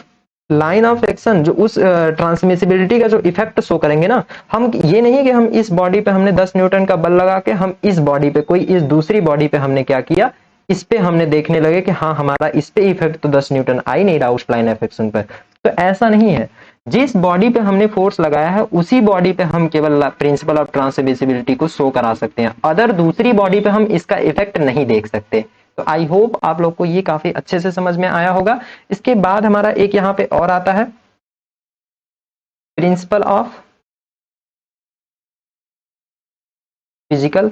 लाइन ऑफ एक्शन, जो उस ट्रांसमिसिबिलिटी का जो इफेक्ट शो करेंगे ना, हम ये नहीं कि हम इस बॉडी पे हमने 10 न्यूटन का बल लगा के हम इस बॉडी पे, कोई इस दूसरी बॉडी पे हमने क्या किया, इस पे हमने देखने लगे कि हाँ हमारा इस पे इफेक्ट तो 10 न्यूटन आ ही नहीं रहा उस लाइन ऑफ एक्शन पर। तो ऐसा नहीं है, जिस बॉडी पे हमने फोर्स लगाया है उसी बॉडी पे हम केवल प्रिंसिपल ऑफ ट्रांसमिसिबिलिटी को शो करा सकते हैं, अदर दूसरी बॉडी पे हम इसका इफेक्ट नहीं देख सकते। तो आई होप आप लोग को ये काफी अच्छे से समझ में आया होगा। इसके बाद हमारा एक यहाँ पे और आता है, प्रिंसिपल ऑफ फिजिकल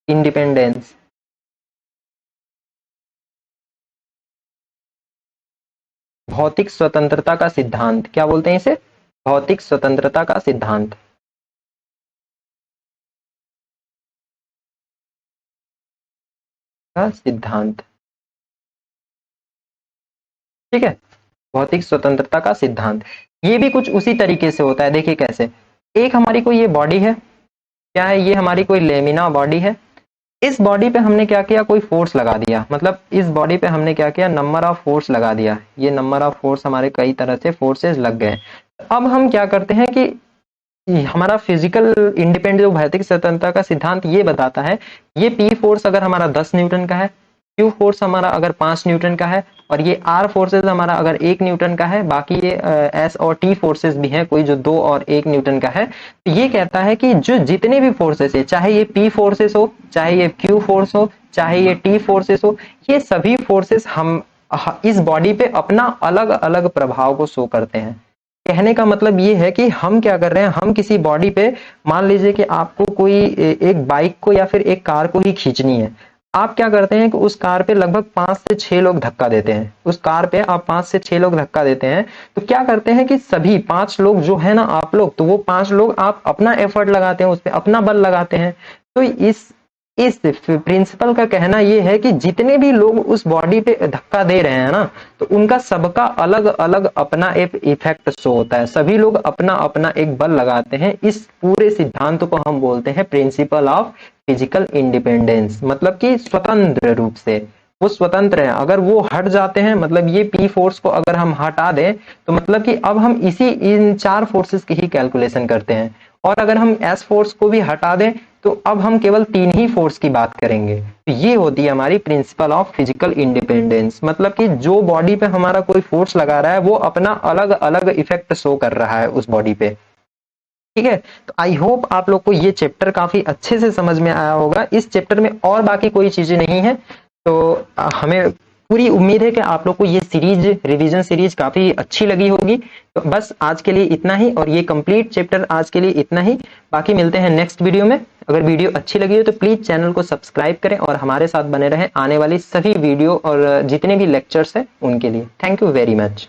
इंडिपेंडेंस। भौतिक स्वतंत्रता का सिद्धांत, क्या बोलते हैं इसे? भौतिक स्वतंत्रता का सिद्धांत। का सिद्धांत, ठीक है, भौतिक स्वतंत्रता का सिद्धांत। ये भी कुछ उसी तरीके से होता है, देखिए कैसे। एक हमारी कोई ये बॉडी है, क्या है ये? हमारी कोई लेमिना बॉडी है। इस बॉडी पे हमने क्या किया? कोई फोर्स लगा दिया, मतलब इस बॉडी पे हमने क्या किया? नंबर ऑफ फोर्स लगा दिया। ये नंबर ऑफ फोर्स, हमारे कई तरह से फोर्सेस लग गए। अब हम क्या करते हैं कि हमारा फिजिकल इंडिपेंडेंस, जो भौतिक स्वतंत्रता का सिद्धांत ये बताता है, ये पी फोर्स अगर हमारा 10 न्यूटन का है, क्यू फोर्स हमारा अगर 5 न्यूटन का है, और ये आर फोर्सेस हमारा अगर 1 न्यूटन का है, बाकी ये एस और टी फोर्सेस भी हैं कोई जो 2 और 1 न्यूटन का है, तो ये कहता है कि जो जितने भी फोर्सेस है, चाहे ये पी फोर्सेस हो, चाहे ये क्यू फोर्स हो, चाहे ये टी फोर्सेस हो, ये सभी फोर्सेस हम इस बॉडी पे अपना अलग अलग प्रभाव को शो करते हैं। कहने का मतलब ये है कि हम क्या कर रहे हैं, हम किसी बॉडी पे, मान लीजिए कि आपको कोई एक बाइक को या फिर एक कार को ही खींचनी है, आप क्या करते हैं कि उस कार पे लगभग 5 से 6 लोग धक्का देते हैं। उस कार पे आप 5 से 6 लोग धक्का देते हैं, तो क्या करते हैं कि सभी 5 लोग जो है ना, आप लोग, तो वो 5 लोग आप अपना एफर्ट लगाते हैं, उस पर अपना बल लगाते हैं। तो इस प्रिंसिपल का कहना यह है कि जितने भी लोग उस बॉडी पे धक्का दे रहे हैं ना, तो उनका सबका अलग अलग अपना एक इफेक्ट शो होता है, सभी लोग अपना अपना एक बल लगाते हैं। इस पूरे सिद्धांत को हम बोलते हैं प्रिंसिपल ऑफ फिजिकल इंडिपेंडेंस, मतलब कि स्वतंत्र रूप से वो स्वतंत्र है। अगर वो हट जाते हैं, मतलब ये पी फोर्स को अगर हम हटा दें, तो मतलब कि अब हम इन 4 फोर्सेस की ही कैलकुलेशन करते हैं। और अगर हम एस फोर्स को भी हटा दें, तो अब हम केवल 3 ही फोर्स की बात करेंगे। तो ये होती है हमारी प्रिंसिपल ऑफ फिजिकल इंडिपेंडेंस, मतलब कि जो बॉडी पे हमारा कोई फोर्स लगा रहा है, वो अपना अलग अलग इफेक्ट शो कर रहा है उस बॉडी पे। ठीक है, तो आई होप आप लोग को ये चैप्टर काफी अच्छे से समझ में आया होगा। इस चैप्टर में और बाकी कोई चीजें नहीं है, तो हमें पूरी उम्मीद है कि आप लोग को ये सीरीज, रिवीजन सीरीज काफी अच्छी लगी होगी। तो बस आज के लिए इतना ही, और ये कंप्लीट चैप्टर आज के लिए इतना ही। बाकी मिलते हैं नेक्स्ट वीडियो में। अगर वीडियो अच्छी लगी हो तो प्लीज चैनल को सब्सक्राइब करें और हमारे साथ बने रहें आने वाली सभी वीडियो और जितने भी लेक्चर्स हैं उनके लिए। Thank you very much.